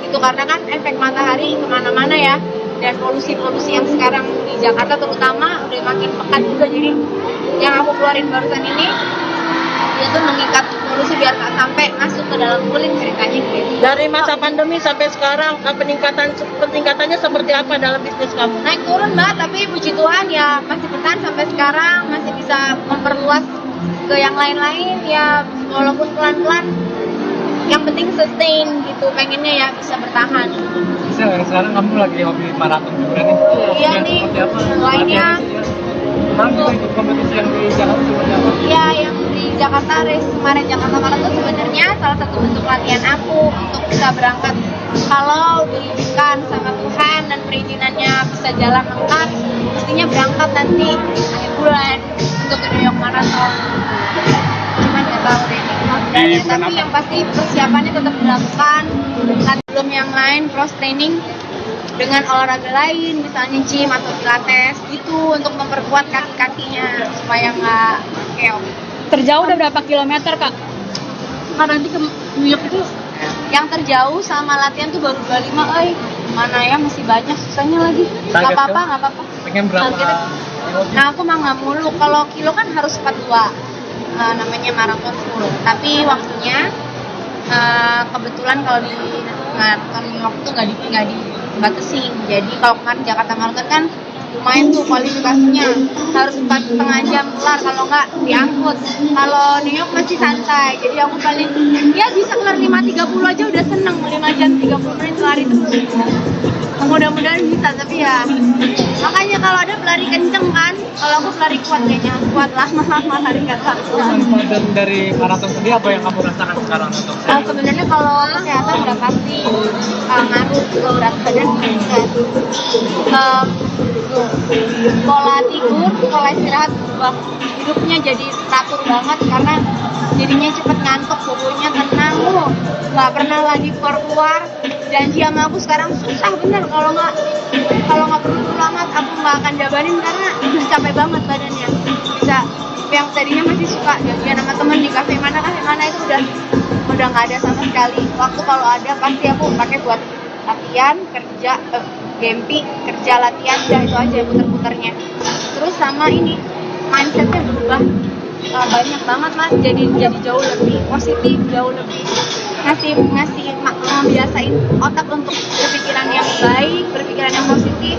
itu, karena kan efek matahari kemana-mana ya, dan polusi-polusi yang sekarang di Jakarta terutama udah makin pekat juga. Jadi yang aku keluarin barusan ini dia tuh mengikat polusi biar nggak sampai masuk ke dalam kulit, ceritanya gitu. Dari masa pandemi sampai sekarang, peningkatannya seperti apa dalam bisnis kamu? Naik turun mbak, tapi puji Tuhan ya masih bertahan sampai sekarang, masih bisa memperluas ke yang lain-lain ya, walaupun pelan-pelan, yang penting sustain gitu, pengennya ya bisa bertahan. Sekarang kamu lagi hobi maraton juga nih. Iya nih, lainnya Kemarin juga ikut kompetisi yang di Jakarta seperti apa? ya yang di Jakarta Race kemarin, Jakarta Marathon sebenarnya salah satu bentuk latihan aku untuk bisa berangkat. Kalau diizinkan sama Tuhan dan perizinannya bisa jalan lengkap, mestinya berangkat nanti akhir bulan untuk ke New York Marathon. Cuman nggak tahu deh. Tapi yang pasti persiapannya tetap dilakukan. Belum yang lain cross training dengan olahraga lain, misalnya gym atau pilates gitu, untuk memperkuat kaki-kakinya supaya nggak keok. Terjauh udah berapa kilometer kak? Nanti ke New York itu Yang terjauh sama latihan tuh baru 25, mana ya, masih banyak susahnya lagi. Nggak apa-apa. Pengen berapa? Targetnya. Nah aku mah nggak mulu, kalau kilo kan harus 42, namanya maraton full. Tapi waktunya kebetulan kalau di maraton New York tuh nggak dibatasin. Jadi kalau kemarin Jakarta Marathon kan lumayan tuh kualifikasinya, harus 4,5 jam kelar, kalau nggak diangkut. Kalau New York masih santai, jadi aku paling ya bisa kelar 5:30 aja udah seneng, 5 jam 30 menit lari terus. Mudah-mudahan bisa, tapi ya makanya kalau ada pelari kenceng kan, kalau aku pelari kuat kayaknya, kuat lah, lari nggak tahu. Dan dari maraton sendiri apa yang kamu rasakan sekarang untuk Sebenarnya kalau kesehatan udah pasti ngaruh ke berat badan meningkat. Pola tidur, pola istirahat berubah, hidupnya jadi teratur banget karena jadinya cepet ngantuk, tubuhnya tenang, nggak pernah lagi keluar. Janji sama aku sekarang susah bener, kalau nggak perlu banget aku nggak akan jabanin karena udah capek banget badannya. Bisa yang tadinya masih suka janjian sama temen di kafe mana itu udah nggak ada sama sekali. Waktu kalau ada pasti aku pakai buat latihan, kerja, gempi, kerja, latihan, udah itu aja puter-puternya. Terus sama ini mindsetnya berubah banyak banget mas, jadi jauh lebih positif, jauh lebih ngasih membiasain otak untuk berpikiran yang baik, berpikiran yang positif,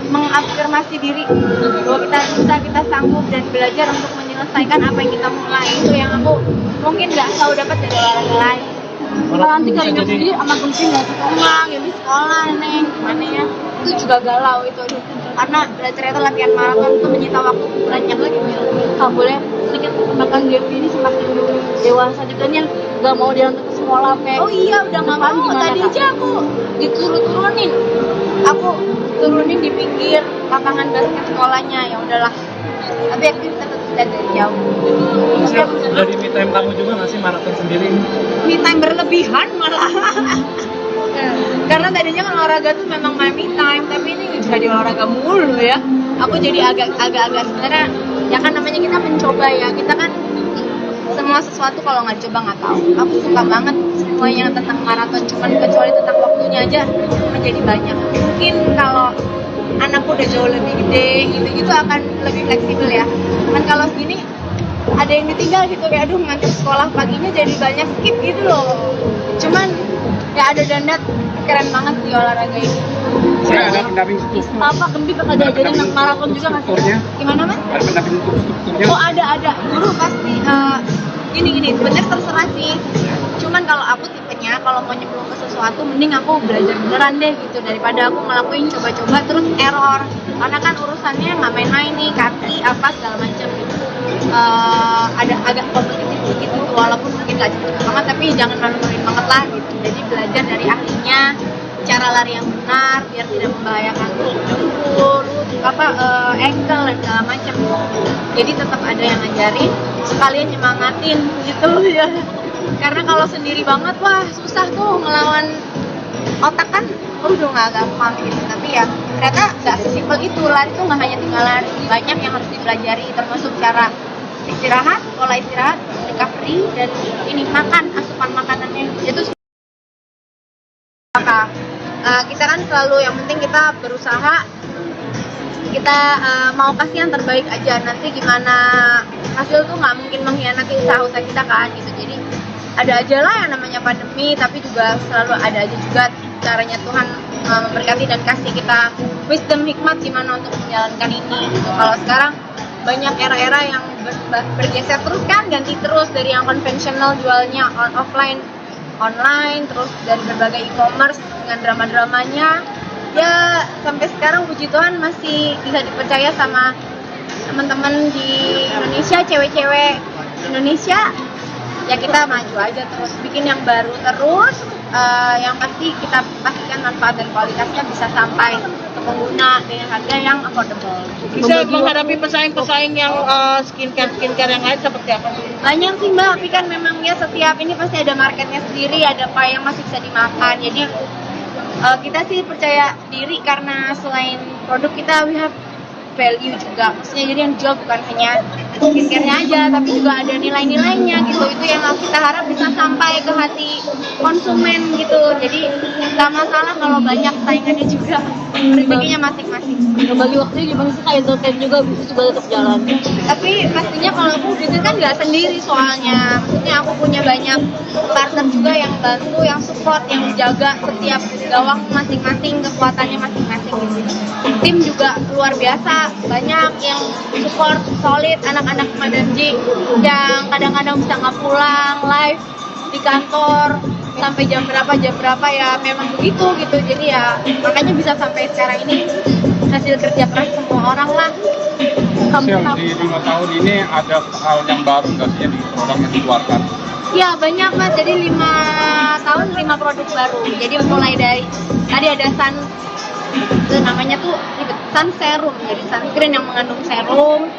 mengafirmasi diri bahwa kita bisa, kita sanggup, dan belajar untuk menyelesaikan apa yang kita mulai. Itu yang aku mungkin nggak selalu dapat dari olahraga lain. kalau nanti kalau hidup sendiri sama kucing nggak suka Enggak, ini sekolah nih, gimana ya, itu juga galau itu, karena ternyata latihan maraton itu menyita waktu banyak lagi. nggak boleh sedikit makan Devi ini semakin dewasa juga nih, nggak mau dia untuk ke sekolah pe. Oh iya, udah nggak Depan mau. gimana, Tadi Kak? aja aku turunin. Aku turunin di pinggir lapangan basket sekolahnya, ya udahlah. Tapi aktivitas tetap dari jauh. Dari me time kamu juga nggak sih maraton sendiri? Me time berlebihan malah. Karena tadinya kan olahraga tuh memang my me time, tapi ini jadi olahraga mulu ya. Aku jadi agak-agak sebenarnya, ya kan namanya kita mencoba ya. Kita kan semua sesuatu kalau nggak coba nggak tahu. Aku suka banget semuanya tentang maraton, cuman kecuali tentang waktunya aja menjadi banyak. Mungkin kalau anakku udah jauh lebih gede gitu akan lebih fleksibel ya. Cuman kalau segini ada yang ditinggal gitu, kayak aduh ngantar sekolah paginya jadi banyak skip gitu loh. Cuman ya ada dandat, keren banget di olahraga ini. Saya ada pendamping struktur. Apa Gembi bakal diajarin anak maraton juga nggak sih? Strukturnya, Gimana mas? ada pendamping untuk strukturnya. Oh ada guru pasti. Gini sebenarnya terserah sih. Cuman kalau aku tipenya kalau mau nyemplung ke sesuatu mending aku belajar beneran deh gitu, daripada aku ngelakuin coba-coba terus error. Karena kan urusannya nggak main-main nih, kaki apa segala macam gitu. Ada agak kompetitif sedikit gitu, walaupun mungkin nggak cepet banget, tapi jangan malu-maluin banget lah gitu. Jadi belajar dari ahlinya cara lari yang benar biar tidak membahayakan dengkul, ankle dan segala macam. Jadi tetap ada yang ngajarin, sekalian nyemangatin gitu ya. Karena kalau sendiri banget wah susah tuh ngelawan otak kan, udah nggak gampang gitu. Tapi ya ternyata nggak sesimpel itu. Lari itu nggak hanya tinggal lari, banyak yang harus dipelajari, termasuk cara istirahat, pola istirahat, recovery, dan ini makan, asupan makanannya itu. Kita kan selalu yang penting kita berusaha, kita mau kasih yang terbaik aja. Nanti gimana hasil tuh nggak mungkin mengkhianati usaha kita kan gitu. Jadi ada aja lah yang namanya pandemi, tapi juga selalu ada aja juga caranya Tuhan memberkati dan kasih kita wisdom, hikmat gimana untuk menjalankan ini gitu. Kalau sekarang banyak era-era yang bergeser terus kan, ganti terus dari yang konvensional jualnya offline online, terus dari berbagai e-commerce dengan drama-dramanya ya, sampai sekarang puji Tuhan masih bisa dipercaya sama teman-teman di Indonesia, cewek-cewek Indonesia. Ya kita maju aja terus, bikin yang baru terus, yang pasti kita pastikan manfaat dan kualitasnya bisa sampai ke pengguna dengan harga yang affordable. Bisa menghadapi pesaing-pesaing yang skincare yang lain seperti apa? Banyak sih Mbak, tapi kan memang ya setiap ini pasti ada marketnya sendiri, ada apa yang masih bisa dimakan. Jadi kita sih percaya diri karena selain produk kita, we have value juga. Maksudnya jadi yang dijual bukan hanya skincare-nya aja, tapi juga ada nilai-nilainya gitu. Itu yang kita harap bisa sampai ke hati konsumen gitu. Jadi nggak masalah kalau banyak saingannya juga, rezekinya masing-masing. Bagi waktunya gimana sih Kak, entertain juga bisnis juga tetap jalan? Tapi pastinya kalau aku bisnis kan nggak sendiri soalnya. Maksudnya aku punya banyak partner juga yang bantu, yang support, yang jaga setiap gawang masing-masing, kekuatannya masing-masing gitu. Tim juga luar biasa, banyak yang support solid, anak-anak Madam J yang kadang-kadang bisa nggak pulang live di kantor sampai jam berapa ya, memang begitu gitu. Jadi ya makanya bisa sampai sekarang ini hasil kerja keras semua orang lah. Sel, di 5 tahun ini ada hal yang baru nggak sih di produk yang dikeluarkan? Ya banyak Mas, jadi 5 tahun 5 produk baru. Jadi mulai dari tadi ada itu namanya tuh sun serum, jadi sunscreen yang mengandung serum,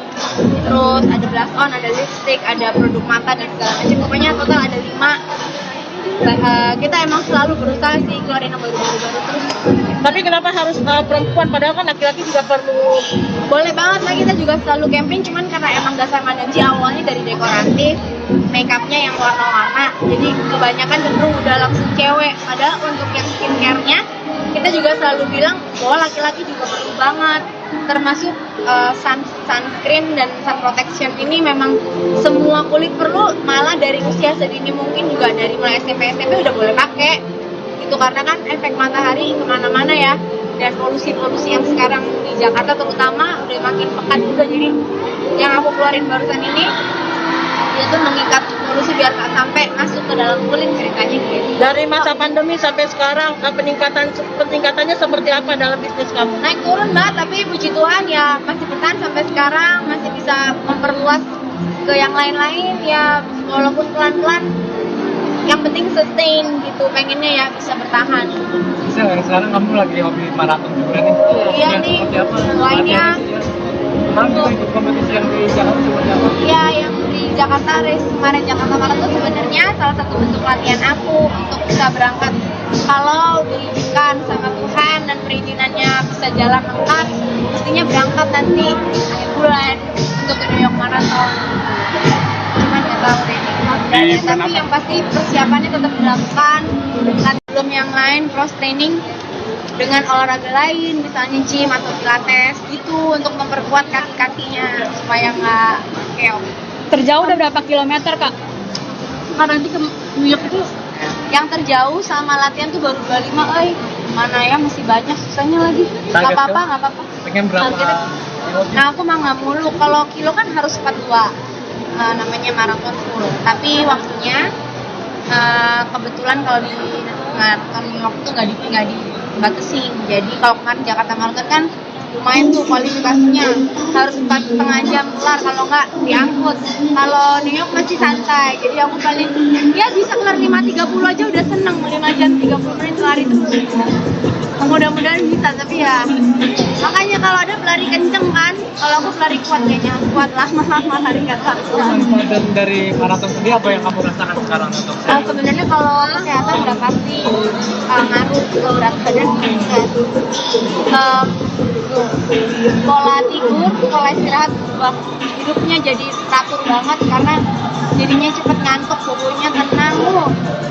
terus ada blush on, ada lipstick, ada produk mata dan segala macam. Pokoknya total ada 5. Kita emang selalu berusaha sih keluarin yang baru-baru terus. Tapi kenapa harus perempuan, padahal kan laki-laki juga perlu? Boleh banget lah, kita juga selalu campaign, cuman karena emang dasar Mandaji awalnya dari dekoratif, makeupnya yang warna-warna, jadi kebanyakan cenderung udah langsung cewek. Padahal untuk yang skincare-nya kita juga selalu bilang bahwa laki-laki juga perlu banget, termasuk sunscreen dan sun protection ini memang semua kulit perlu, malah dari usia sedini mungkin juga dari mulai SMP udah boleh pakai itu, karena kan efek matahari kemana-mana ya, dan polusi-polusi yang sekarang di Jakarta terutama udah makin pekat juga. Jadi yang aku keluarin barusan ini itu mengikat polusi biar nggak sampai masuk ke dalam kulit, ceritanya gitu. Dari masa pandemi sampai sekarang peningkatannya seperti apa dalam bisnis kamu? Naik turun Mbak, tapi puji Tuhan ya masih bertahan sampai sekarang, masih bisa memperluas ke yang lain-lain ya, walaupun pelan-pelan, yang penting sustain gitu, pengennya ya bisa bertahan. Sel, sekarang kamu lagi hobi maraton juga nih. Iya nih, lainnya Kamu juga ikut kompetisi yang di Jakarta seperti apa? ya yang di Jakarta race kemarin, Jakarta Marathon sebenarnya salah satu bentuk latihan aku untuk bisa berangkat. Kalau diizinkan sama Tuhan dan perizinannya bisa jalan lengkap, mestinya berangkat nanti akhir bulan untuk ke New York Marathon. Cuman nggak tahu deh. Tapi yang pasti persiapannya tetap dilakukan. Belum yang lain, cross training dengan olahraga lain, misalnya gym atau pilates gitu, untuk memperkuat kaki-kakinya supaya nggak keok. Terjauh udah berapa kilometer Kak? Kan nanti ke New York itu Yang terjauh sama latihan tuh baru 25, mana ya, masih banyak susahnya lagi. Nggak apa-apa. Pengen berapa? Nah aku mah nggak mulu, kalau kilo kan harus 42, namanya maraton full. Tapi waktunya kebetulan kalau di maraton New York tuh nggak dibatasin. Jadi kalau kemarin Jakarta Marathon kan lumayan tuh kualifikasinya, harus 4,5 jam kelar, kalau nggak diangkut. Kalau New York masih santai, jadi aku paling ya bisa kelar 5.30 aja udah seneng, 5 jam 30 menit lari terus. mudah-mudahan bisa, tapi ya makanya kalau ada pelari kenceng kan, kalau aku pelari kuat kayaknya, kuat lama-lama lari nggak tahu. Manfaat dari maraton sendiri apa yang kamu rasakan sekarang untuk Sebenarnya kalau kesehatan udah pasti ngaruh ke berat badan stres. Pola tidur, pola istirahat berubah, hidupnya jadi teratur banget karena jadinya cepet ngantuk, pokoknya tenang,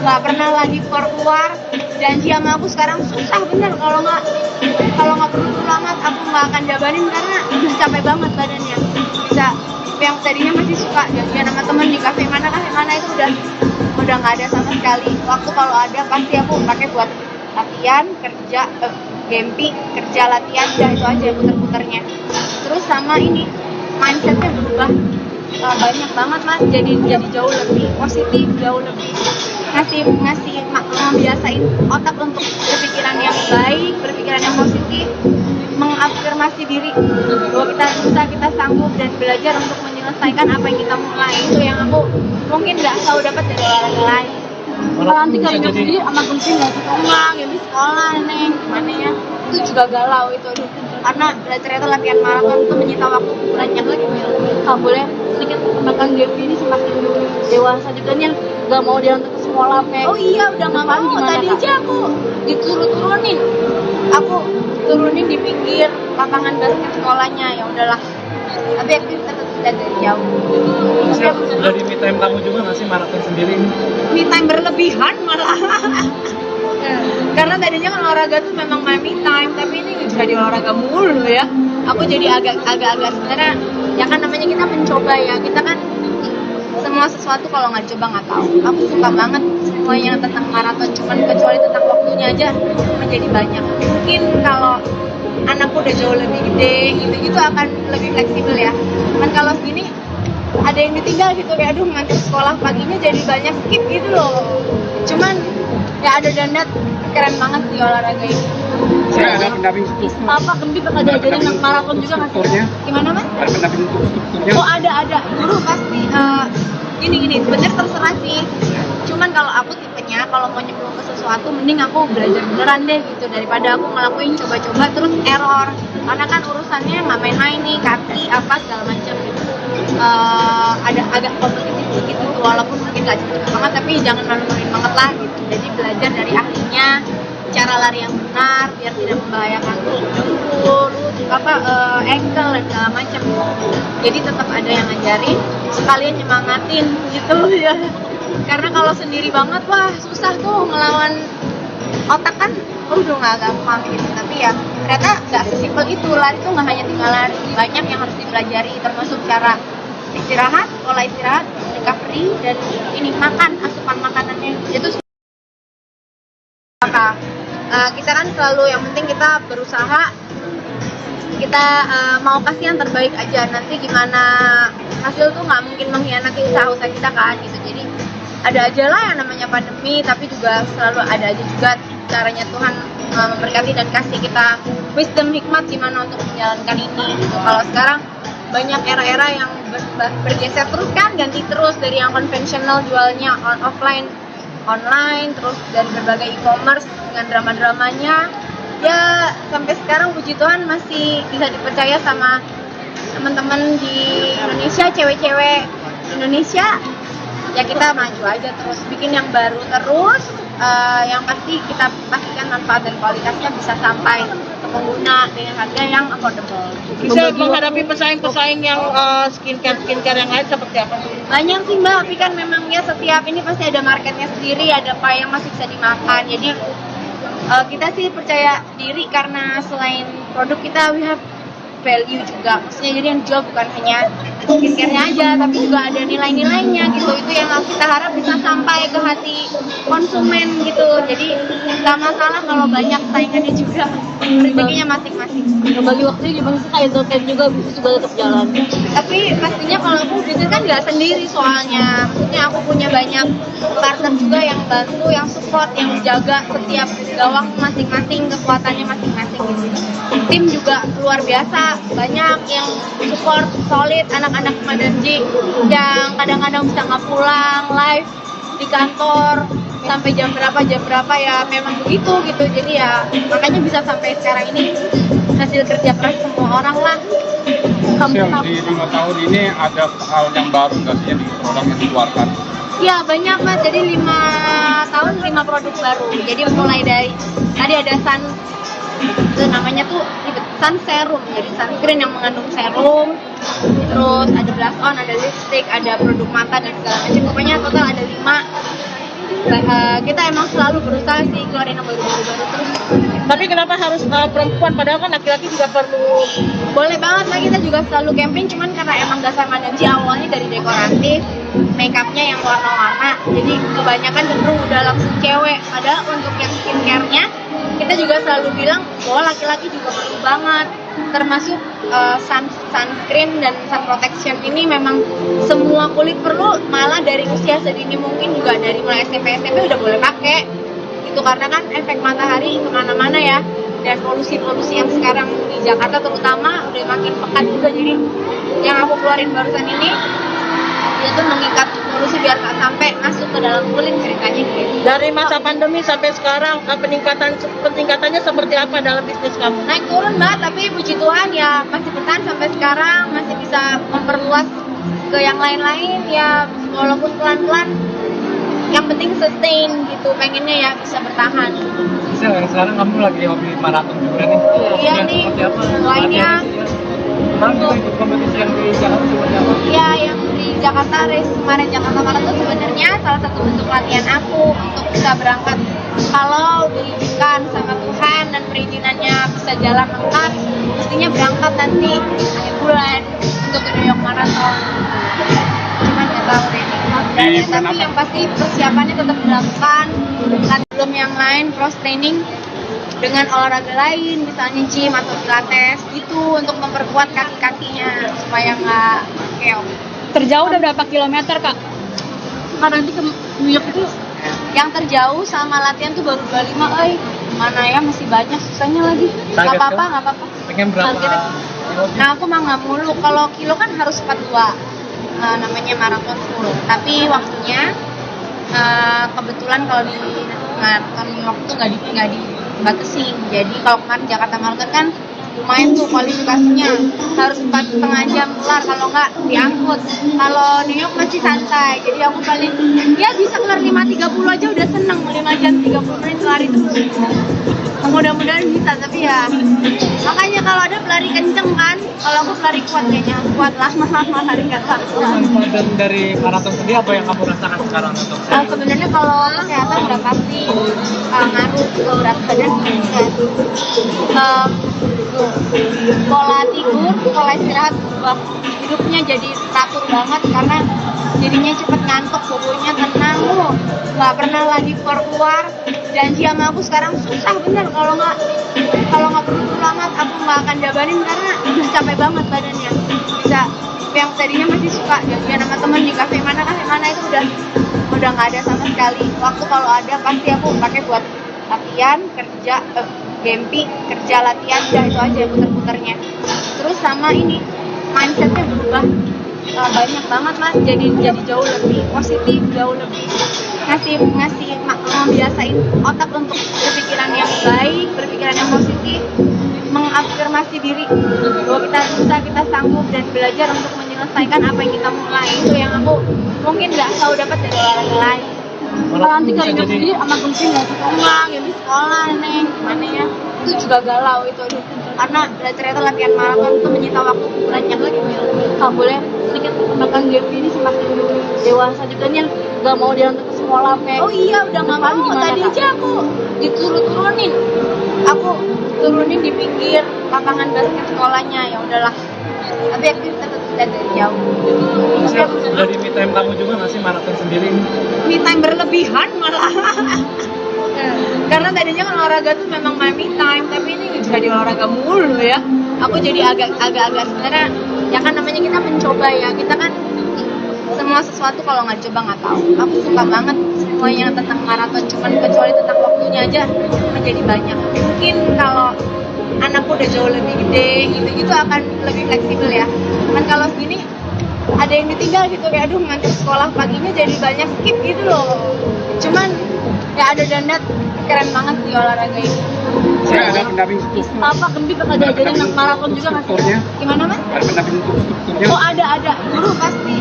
nggak pernah lagi keluar. Janji sama aku sekarang susah bener, kalau nggak perlu banget aku nggak akan jabanin karena udah capek banget badannya. Bisa yang tadinya masih suka janjian sama temen di kafe mana itu udah nggak ada sama sekali. Waktu kalau ada pasti aku pakai buat latihan, kerja, gempi, kerja, latihan, udah itu aja puter-puternya. Terus sama ini mindsetnya berubah banyak banget mas, jadi jauh lebih positif, jauh lebih ngasih membiasain otak untuk berpikiran yang baik, berpikiran yang positif, mengafirmasi diri bahwa kita bisa, kita sanggup, dan belajar untuk menyelesaikan apa yang kita mulai. Itu yang aku mungkin nggak selalu dapat dari olahraga lain. Kalau nanti kalau hidup sendiri amat penting nggak sih? Rumah, ya di sekolah nih, gimana ya? Itu juga galau itu, karena ternyata latihan maraton itu menyita waktu banyak lagi. Nggak boleh sedikit makan Devi ini semakin dewasa juga nih, nggak mau dia untuk ke sekolah Mek. Oh iya, udah nggak mau. Gimana, Tadi Kak? aja aku disuruh turunin. Aku turunin di pinggir lapangan basket sekolahnya, ya udahlah. Tapi aktivitas tetap dari jauh. dari me time kamu juga nggak sih maraton sendiri? Me time berlebihan malah. Karena tadinya kan olahraga tuh memang my me time, tapi ini jadi olahraga mulu ya. Aku jadi agak-agak sebenarnya, ya kan namanya kita mencoba ya. Kita kan semua sesuatu kalau nggak coba nggak tahu. Aku suka banget semuanya tentang maraton, cuman kecuali tentang waktunya aja menjadi banyak. Mungkin kalau anakku udah jauh lebih gede gitu akan lebih fleksibel ya. Cuman kalau segini ada yang ditinggal gitu, kayak aduh ngantuk sekolah paginya jadi banyak skip gitu loh. Cuman ya ada dandat, keren banget di olahraga ini. Saya ada pendamping struktur. Apa Gembi bakal diajarin tentang maraton juga nggak sih? Strukturnya, Gimana mas? ada pendamping untuk strukturnya. Oh ada guru pasti. Gini sebenarnya terserah sih. Cuman kalau aku tipenya kalau mau nyemplung ke sesuatu mending aku belajar beneran deh gitu, daripada aku ngelakuin coba-coba terus error. Karena kan urusannya nggak main-main nih, kaki apa segala macam gitu. Ada agak kompetitif sedikit gitu, walaupun mungkin nggak cepet banget tapi jangan malu-maluin banget lah gitu. Jadi belajar dari ahlinya cara lari yang benar biar tidak membahayakan dengkul, ankle dan segala macam. Jadi tetap ada yang ngajarin, sekalian nyemangatin gitu ya. Karena kalau sendiri banget wah susah tuh ngelawan otak kan, udah nggak gampang gitu. Tapi ya ternyata nggak sesimpel itu, lari tuh nggak hanya tinggal lari, banyak yang harus dipelajari termasuk cara istirahat, pola istirahat, recovery, dan ini makan, asupan makanannya itu apa. Kita kan selalu yang penting kita berusaha, kita mau kasih yang terbaik aja. Nanti gimana hasil tuh nggak mungkin mengkhianati usaha kita kan gitu. Jadi ada aja lah yang namanya pandemi, tapi juga selalu ada aja juga caranya Tuhan memberkati dan kasih kita wisdom, hikmat gimana untuk menjalankan ini gitu. Kalau sekarang banyak era-era yang bergeser terus kan, ganti terus dari yang konvensional jualnya offline online, terus dari berbagai e-commerce dengan drama-dramanya. Ya sampai sekarang puji Tuhan masih bisa dipercaya sama teman-teman di Indonesia, cewek-cewek Indonesia. Ya kita maju aja terus, bikin yang baru terus, yang pasti kita pastikan manfaat dan kualitasnya bisa sampai ke pengguna dengan harga yang affordable. Bisa menghadapi pesaing-pesaing yang skincare yang lain seperti apa? Banyak sih mbak, tapi kan memang ya setiap ini pasti ada marketnya sendiri, ada apa yang masih bisa dimakan. Jadi kita sih percaya diri karena selain produk kita we have value juga. Maksudnya jadi yang dijual bukan hanya skincare-nya aja, tapi juga ada nilai-nilainya gitu. Itu yang kita harap bisa sampai ke hati konsumen gitu. Jadi nggak masalah kalau banyak saingannya juga, rezekinya masing-masing. Bagi waktunya gimana sih, kayak Zoten juga bisnis juga tetap jalan? Tapi pastinya kalau aku bisnis kan nggak sendiri soalnya. Maksudnya aku punya banyak partner juga yang bantu, yang support, yang menjaga setiap gawang masing-masing, kekuatannya masing-masing gitu. Tim juga luar biasa, banyak yang support solid, anak-anak Madarji yang kadang-kadang bisa nggak pulang live di kantor, sampai jam berapa ya memang begitu gitu. Jadi ya makanya bisa sampai sekarang ini hasil kerja keras semua orang lah. Sel, di 5 tahun ini ada hal yang baru nggak sih yang di produk yang dikeluarkan? Ya banyak mas, jadi 5 tahun 5 produk baru. Jadi mulai dari tadi ada itu namanya tuh sun serum, jadi sunscreen yang mengandung serum, terus ada blush on, ada lipstick, ada produk mata dan segala macam. Pokoknya total ada 5. Kita emang selalu berusaha sih keluarin yang baru-baru terus. Tapi kenapa harus perempuan? Padahal kan laki-laki juga perlu. Boleh banget lah, kita juga selalu campaign, cuman karena emang dasar Madamji awalnya dari dekoratif, makeupnya yang warna-warna, jadi kebanyakan cenderung udah langsung cewek. Padahal untuk yang skincare-nya kita juga selalu bilang bahwa laki-laki juga perlu banget, termasuk sunscreen dan sun protection ini memang semua kulit perlu, malah dari usia sedini mungkin juga dari mulai SMP udah boleh pakai itu, karena kan efek matahari kemana-mana ya, dan polusi-polusi yang sekarang di Jakarta terutama udah makin pekat juga. Jadi yang aku keluarin barusan ini dia tuh mengikat polusi biar nggak sampai masuk ke dalam kulit, ceritanya gitu. Dari masa pandemi sampai sekarang peningkatannya seperti apa dalam bisnis kamu? Naik turun mbak, tapi puji Tuhan ya masih bertahan sampai sekarang, masih bisa memperluas ke yang lain-lain ya, walaupun pelan-pelan. Yang penting sustain gitu, pengennya ya bisa bertahan. Sel, sekarang kamu lagi hobi maraton juga nih. Iya nih, Seperti apa? lainnya Kemarin juga ikut kompetisi yang di Jakarta seperti apa? ya yang di Jakarta Race kemarin, Jakarta Marathon sebenarnya salah satu bentuk latihan aku untuk bisa berangkat. Kalau diizinkan sama Tuhan dan perizinannya bisa jalan lengkap, mestinya berangkat nanti akhir bulan untuk ke New York Marathon. Cuman nggak tahu deh. Tapi yang pasti persiapannya tetap dilakukan. Belum yang lain cross training dengan olahraga lain, misalnya gym atau pilates gitu, untuk memperkuat kaki-kakinya supaya nggak keok. Terjauh udah berapa kilometer kak? Karena nanti ke New York itu Yang terjauh sama latihan tuh baru 25, mana ya masih banyak susahnya lagi. Nggak Target apa-apa, kamu? nggak apa-apa. Pengen berapa? Targetnya. Nah aku mah nggak mulu, kalau kilo kan harus 42, namanya maraton full. Tapi waktunya kebetulan kalau di maraton New York tuh nggak dibatasin. Jadi kalau kemarin Jakarta Marathon kan lumayan tuh kualifikasinya, harus 4,5 jam kelar, kalau nggak diangkut. Kalau New York masih santai, jadi aku paling ya bisa kelar 5:30 aja udah seneng. 5 jam 30 menit lari terus. Mudah-mudahan bisa, tapi ya makanya kalau ada pelari kenceng kan, kalau aku pelari kuat kayaknya, kuat lah, mahal lari nggak tahu. Manfaat dari maraton sendiri apa yang kamu rasakan sekarang untuk Sebenarnya kalau kesehatan udah pasti ngaruh ke berat badan meningkat. Pola tidur, pola istirahat berubah, hidupnya jadi teratur banget karena jadinya cepet ngantuk, pokoknya tenang loh, nggak pernah lagi keluar. Janji sama aku sekarang susah bener, kalau nggak perlu banget aku nggak akan jabanin karena udah capek banget badannya. Bisa yang tadinya masih suka janjian sama temen di kafe mana itu udah nggak ada sama sekali. Waktu kalau ada pasti aku pakai buat latihan, kerja, gempi, kerja, latihan, udah itu aja puter-puternya. Terus sama ini mindsetnya berubah banyak banget mas, jadi jauh lebih positif, jauh lebih ngasih membiasain otak untuk berpikiran yang baik, berpikiran yang positif, mengafirmasi diri bahwa kita bisa, kita sanggup, dan belajar untuk menyelesaikan apa yang kita mulai. Itu yang aku mungkin nggak tahu dapat dari olahraga lain. kalau nanti kalau hidup sendiri sama kucing nggak suka Uang, ini sekolah nih, gimana ya, itu juga galau itu. Karena ternyata latihan maraton itu menyita waktu banyak lagi. nggak boleh sedikit makan game ini semakin dewasa juga nih, nggak mau dia untuk ke sekolah Pe. Oh iya, udah nggak Depan mau. gimana, Tadi Kak? aja aku turunin. Aku turunin di pinggir lapangan basket sekolahnya, ya udahlah. Tapi aku tetap lihat dari jauh. Sel, dari me time kamu juga nggak sih maraton sendiri? Me time berlebihan malah. Karena tadinya kan olahraga tuh memang my me time, tapi ini jadi olahraga mulu ya. Aku jadi agak-agak sebenarnya ya kan namanya kita mencoba ya. Kita kan semua sesuatu kalau nggak coba nggak tahu. Aku suka banget semuanya tentang maraton, cuman kecuali tentang waktunya aja menjadi banyak. Mungkin kalau anakku udah jauh lebih gede gitu akan lebih fleksibel ya. Cuman kalau segini ada yang ditinggal gitu, kayak aduh ngantar sekolah paginya jadi banyak skip gitu loh. Cuman Ya ada Dandat, keren banget sih olahraga ini. Saya ada pendamping struktur. Apa Gembi bakal diajarin anak maraton juga nggak sih? Strukturnya, Gimana Mas? ada pendamping untuk strukturnya. Oh ada guru pasti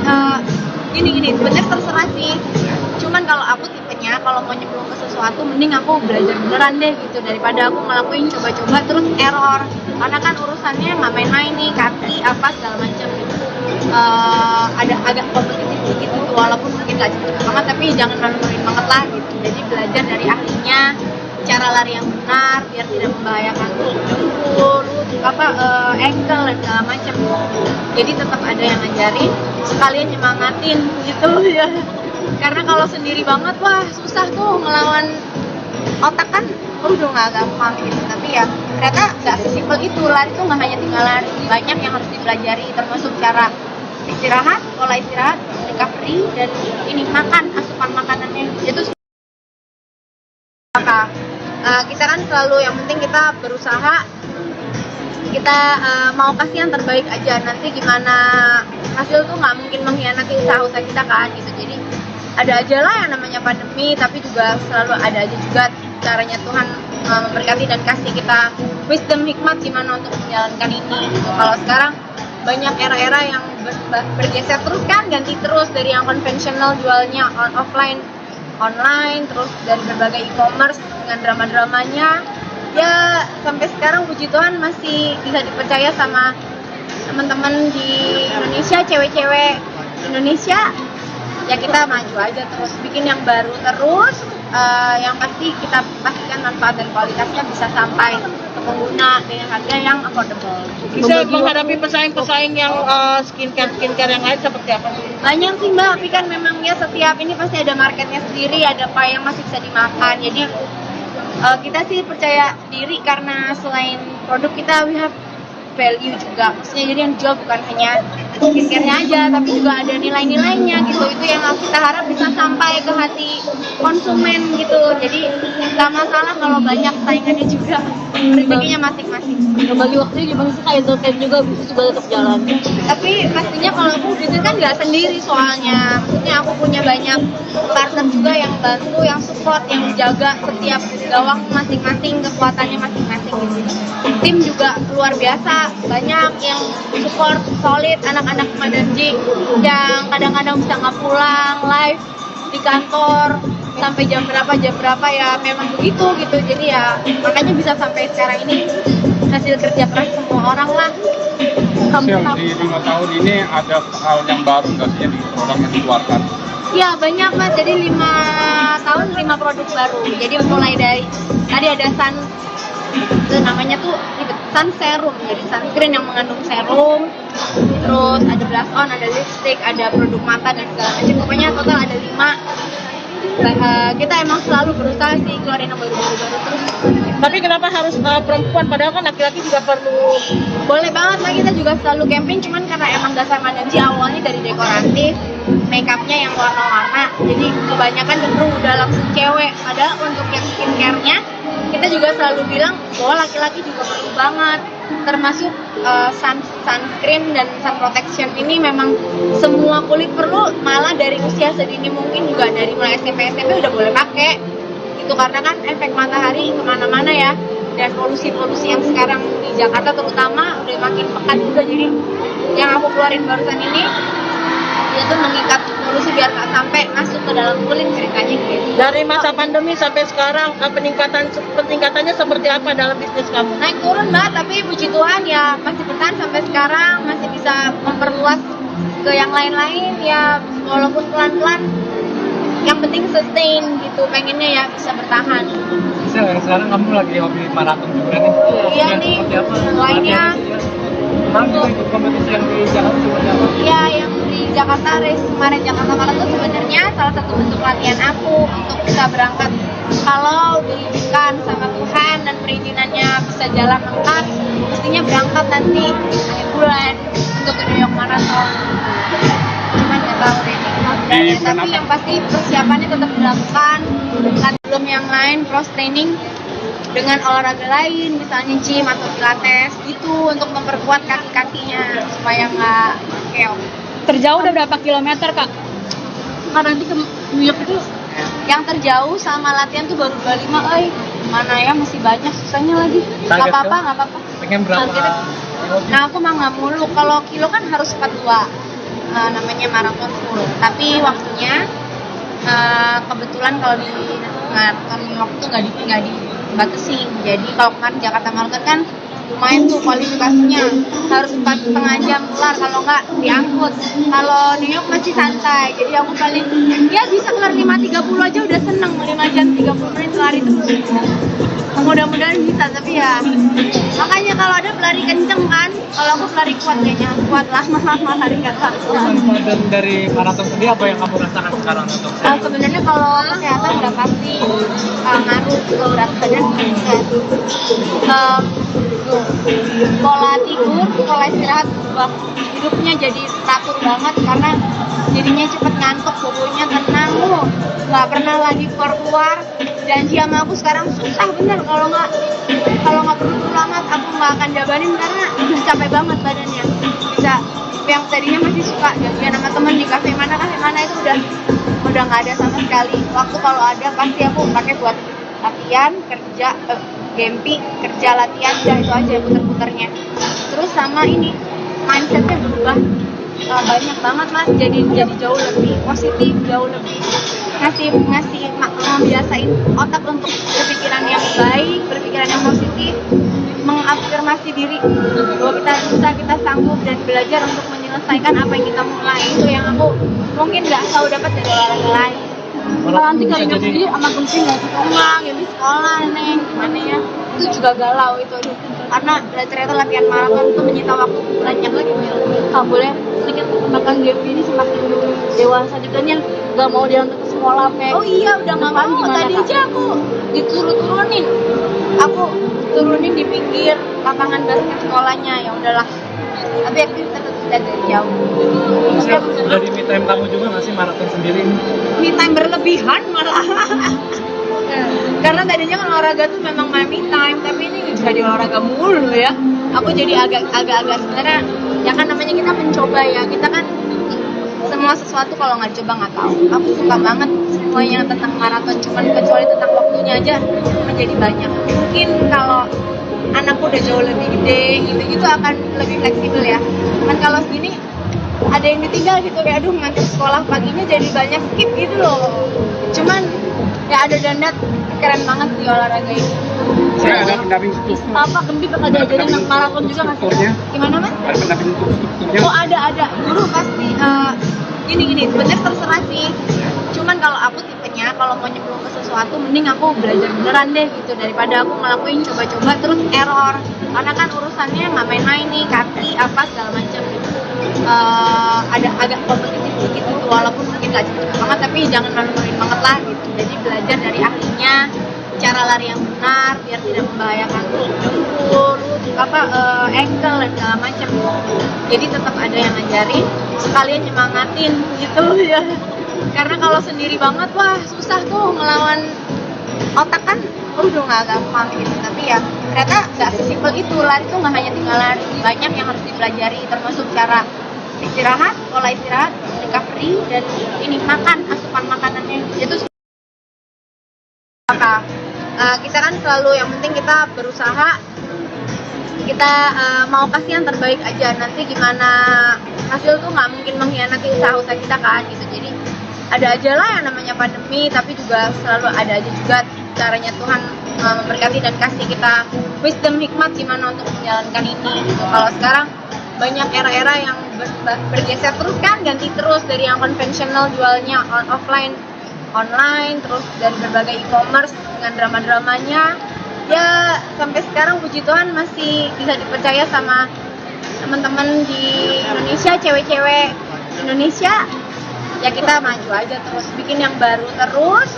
gini sebenarnya terserah sih, cuman kalau aku tipenya kalau mau nyemplung ke sesuatu mending aku belajar beneran deh gitu daripada aku ngelakuin coba-coba terus error, karena kan urusannya nggak main-main nih, kaki apa segala macam gitu. Ada agak kompetitif sedikit gitu walaupun mungkin nggak cepet banget tapi jangan malu-maluin banget lah gitu, jadi belajar dari ahlinya cara lari yang benar biar tidak membahayakan dengkul, ankle dan segala macam. Jadi tetap ada yang ngajarin, sekalian nyemangatin gitu ya. Karena kalau sendiri banget wah susah tuh ngelawan otak kan, udah nggak gampang gitu. Tapi ya ternyata nggak sesimpel itu, lari tuh nggak hanya tinggal lari, banyak yang harus dipelajari termasuk cara istirahat, pola istirahat, recovery dan ini makan, asupan makanannya itu. Kita kan selalu yang penting kita berusaha, kita mau kasih yang terbaik aja, nanti gimana hasil tuh nggak mungkin mengkhianati usaha kita kan gitu. Jadi ada aja lah yang namanya pandemi, tapi juga selalu ada aja juga caranya Tuhan memberkati dan kasih kita wisdom hikmat gimana untuk menjalankan ini gitu. Kalau sekarang banyak era-era yang bergeser terus kan, ganti terus dari yang konvensional jualnya offline online, terus dari berbagai e-commerce dengan drama-dramanya ya sampai sekarang puji Tuhan masih bisa dipercaya sama teman-teman di Indonesia, cewek-cewek Indonesia. Ya kita maju aja terus, bikin yang baru terus, yang pasti kita pastikan manfaat dan kualitasnya bisa sampai ke pengguna dengan harga yang affordable. Bisa menghadapi pesaing-pesaing yang skincare yang lain seperti apa? Banyak sih Mbak, tapi kan memang ya setiap ini pasti ada marketnya sendiri, ada apa yang masih bisa dimakan. Jadi kita sih percaya diri karena selain produk kita we have value juga, maksudnya jadi yang jual bukan hanya skincare-nya aja tapi juga ada nilai-nilainya gitu, itu yang kita harap bisa sampai ke hati konsumen gitu. Jadi nggak masalah kalau banyak saingannya juga, rezekinya masing-masing. Bagi waktunya gimana sih kayak entertain juga bisnis juga tetap jalan. Tapi pastinya kalau aku bisnis kan nggak sendiri soalnya, maksudnya aku punya banyak partner juga yang bantu, yang support, yang jaga setiap gawang masing-masing, kekuatannya masing-masing gitu. Tim juga luar biasa, banyak yang support solid, anak-anak Madarji yang kadang-kadang bisa nggak pulang live di kantor sampai jam berapa ya memang begitu gitu. Jadi ya makanya bisa sampai sekarang ini hasil kerja keras semua orang lah. Sel, di 5 tahun ini ada hal yang baru nggak sih di produk yang dikeluarkan? Ya banyak Mas, jadi 5 tahun 5 produk baru. Jadi mulai dari tadi ada itu namanya tuh sun serum, jadi sunscreen yang mengandung serum, terus ada blush on, ada lipstick, ada produk mata dan segala macam. Pokoknya total ada 5. Kita emang selalu berusaha sih keluarin yang baru-baru terus. Tapi kenapa harus perempuan, padahal kan laki-laki juga perlu? Boleh banget lah, kita juga selalu campaign, cuman karena emang dasar Madarji awalnya dari dekoratif, makeupnya yang warna-warna, jadi kebanyakan cenderung udah langsung cewek. Padahal untuk yang skincare-nya kita juga selalu bilang bahwa laki-laki juga perlu banget, termasuk sunscreen dan sun protection ini memang semua kulit perlu, malah dari usia sedini mungkin juga dari mulai SMP udah boleh pakai itu, karena kan efek matahari kemana-mana ya, dan polusi-polusi yang sekarang di Jakarta terutama udah makin pekat juga. Jadi yang aku keluarin barusan ini itu mengikat polusi biar nggak sampai masuk ke dalam kulit ceritanya gitu. Dari masa pandemi sampai sekarang peningkatannya seperti apa dalam bisnis kamu? Naik turun Mbak, tapi puji Tuhan ya masih bertahan sampai sekarang, masih bisa memperluas ke yang lain-lain ya, walaupun pelan-pelan, yang penting sustain gitu, pengennya ya bisa bertahan. Sel, sekarang kamu lagi hobi maraton juga nih. Iya nih, lainnya Kamu juga ikut kompetisi yang di Jakarta seperti apa? ya yang di Jakarta race kemarin, Jakarta Marathon sebenarnya salah satu bentuk latihan aku untuk bisa berangkat. Kalau diizinkan sama Tuhan dan perizinannya bisa jalan lengkap, mestinya berangkat nanti akhir bulan untuk ke New York Marathon. Cuman nggak tahu deh. Tapi yang pasti persiapannya tetap dilakukan. Belum yang lain cross training dengan olahraga lain, misalnya gym atau pilates gitu, untuk memperkuat kaki-kakinya supaya nggak keok. Terjauh udah berapa kilometer Kak? Karena nanti ke New York itu Yang terjauh sama latihan tuh baru 25, mana ya, masih banyak susahnya lagi. Nggak Target apa-apa, kan? nggak apa-apa. Pengen berapa? Targetnya, nah aku mah nggak mulu, kalau kilo kan harus 42, namanya maraton full. Tapi waktunya kebetulan kalau di maraton waktu nggak dibatasin. Jadi kalau kemarin Jakarta Marathon kan lumayan tuh kualifikasinya, harus 4,5 jam kelar, kalau nggak diangkut. Kalau New York masih santai, jadi aku paling ya bisa kelar 5:30 aja udah seneng. 5 jam 30 menit lari terus, mudah-mudahan bisa. Tapi ya makanya kalau ada pelari kenceng kan, kalau aku pelari kuat kayaknya, kuat lah lari nggak tahu. Dan dari maraton sendiri apa yang kamu rasakan sekarang untuk Sebenarnya kalau kesehatan udah pasti ngaruh ke berat badan, pola tidur, pola istirahat berubah, hidupnya jadi teratur banget karena jadinya cepet ngantuk, bobonya tenang, nggak pernah lagi keluar. Janji sama aku sekarang susah bener, kalau nggak perlu banget aku nggak akan jabanin karena udah capek banget badannya. Bisa yang tadinya masih suka janjian sama temen di kafe mana itu udah nggak ada sama sekali. Waktu kalau ada pasti aku pakai buat latihan, kerja, gempi, kerja, latihan, udah itu aja puter-puternya. Terus sama ini mindsetnya berubah banyak banget mas, jadi jauh lebih positif, jauh lebih ngasih membiasain otak untuk berpikiran yang baik, berpikiran yang positif, mengafirmasi diri bahwa kita bisa, kita sanggup, dan belajar untuk menyelesaikan apa yang kita mulai. Itu yang aku mungkin nggak selalu dapat dari olahraga lain. Kalau nanti keringat sendiri amat penting nggak sih? Enggak, ya di sekolah neng, gimana ya? Itu juga galau itu, karena ternyata latihan maraton itu menyita waktu banyak lagi. Nggak boleh sedikit makan Devi ini semakin dewasa juga nih, nggak mau diantar ke sekolah Oh iya, udah nggak mau. Gimana, Tadi Kak? aja aku disuruh turunin. Aku turunin di pinggir lapangan basket sekolahnya, ya udahlah. Tapi aktivitas tetap dari jauh. dari me time kamu juga nggak sih maraton sendiri? Me time berlebihan malah. Karena tadinya kan olahraga tuh memang my me time, tapi ini jadi olahraga mulu ya. Aku jadi agak-agak sebenarnya, ya kan namanya kita mencoba ya. Kita kan semua sesuatu kalau nggak coba nggak tahu. Aku suka banget semuanya tentang maraton, cuman kecuali tentang waktunya aja menjadi banyak. Mungkin kalau anakku udah jauh lebih gede gitu akan lebih fleksibel ya. Cuman kalau segini ada yang ditinggal gitu, kayak aduh ngantar sekolah paginya jadi banyak skip gitu loh. Cuman ya ada Dandat, keren banget di olahraga ini. Saya ada pendamping apa Gempi bakal diajarin yang maraton juga nggak sih? strukturnya, Gimana mas? ada pendamping untuk strukturnya. Oh ada guru pasti. Gini sebenarnya terserah sih. Cuman kalau aku tipenya kalau mau nyemplung ke sesuatu mending aku belajar beneran deh gitu, daripada aku ngelakuin coba-coba terus error. Karena kan urusannya nggak main-main nih, kaki apa segala macam. Ada agak kompetitif sedikit gitu, walaupun mungkin nggak cepet banget, tapi jangan malu-maluin banget lah gitu. Jadi belajar dari ahlinya cara lari yang benar biar tidak membahayakan dengkul, ankle dan segala macam. Jadi tetap ada yang ngajarin, sekalian nyemangatin gitu ya. Karena kalau sendiri banget wah susah tuh ngelawan otak kan, udah nggak gampang gitu. Tapi ya ternyata nggak sesimpel itu. Lari tuh nggak hanya tinggal lari, banyak yang harus dipelajari, termasuk cara istirahat, pola istirahat, recovery, dan ini makan, asupan makanannya itu. Kita kan selalu yang penting kita berusaha, kita mau kasih yang terbaik aja. Nanti gimana hasil tuh nggak mungkin mengkhianati usaha kita kan gitu. Jadi ada aja lah yang namanya pandemi, tapi juga selalu ada aja juga caranya Tuhan memberkati dan kasih kita wisdom, hikmat gimana untuk menjalankan ini gitu. Kalau sekarang banyak era-era yang bergeser terus kan, ganti terus dari yang konvensional jualnya offline online, terus dari berbagai e-commerce dengan drama-dramanya. Ya sampai sekarang puji Tuhan masih bisa dipercaya sama teman-teman di Indonesia, cewek-cewek Indonesia. Ya kita maju aja terus, bikin yang baru terus,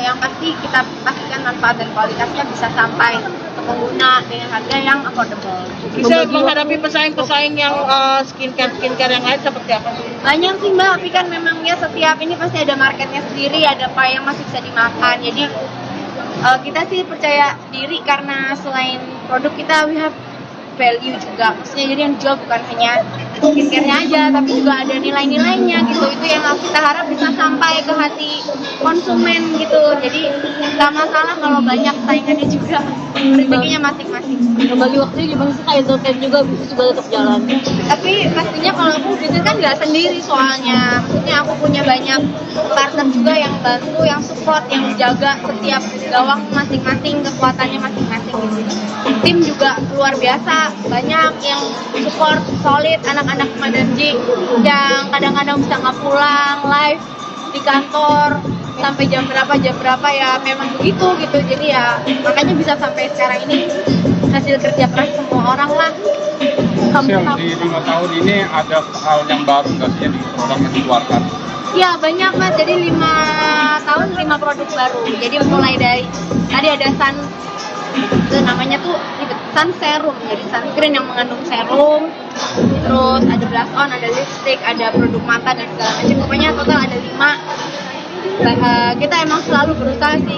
yang pasti kita pastikan manfaat dan kualitasnya bisa sampai ke pengguna dengan harga yang affordable. Bisa menghadapi pesaing-pesaing yang skincare yang lain seperti apa? Banyak sih mbak, tapi kan memang ya setiap ini pasti ada marketnya sendiri, ada apa yang masih bisa dimakan. Jadi kita sih percaya diri karena selain produk kita, we have value juga, maksudnya jadi yang dijual bukan hanya skincare-nya aja tapi juga ada nilai-nilainya gitu. Itu yang kita harap bisa sampai ke hati konsumen gitu. Jadi nggak masalah kalau banyak saingannya juga, rezekinya masing-masing. Nah, bagi waktunya gimana sih kayak Zulkan juga bisnis juga tetap jalan? Tapi pastinya kalau aku bisnis kan nggak sendiri, soalnya maksudnya aku punya banyak partner juga yang bantu, yang support, yang jaga setiap gawang masing-masing, kekuatannya masing-masing gitu. Tim juga luar biasa, banyak yang support solid, anak-anak Madarji yang kadang-kadang bisa nggak pulang live di kantor sampai jam berapa ya memang begitu gitu. Jadi ya makanya bisa sampai sekarang ini hasil kerja keras semua orang lah. Sel, di 5 tahun ini ada hal yang baru nggak sih yang di produk yang dikeluarkan? Ya banyak Mas, jadi 5 tahun 5 produk baru. Jadi mulai dari tadi ada itu namanya tuh sun serum, jadi sunscreen yang mengandung serum, terus ada blush on, ada lipstick, ada produk mata dan segala macam. Pokoknya total ada 5. Kita emang selalu berusaha sih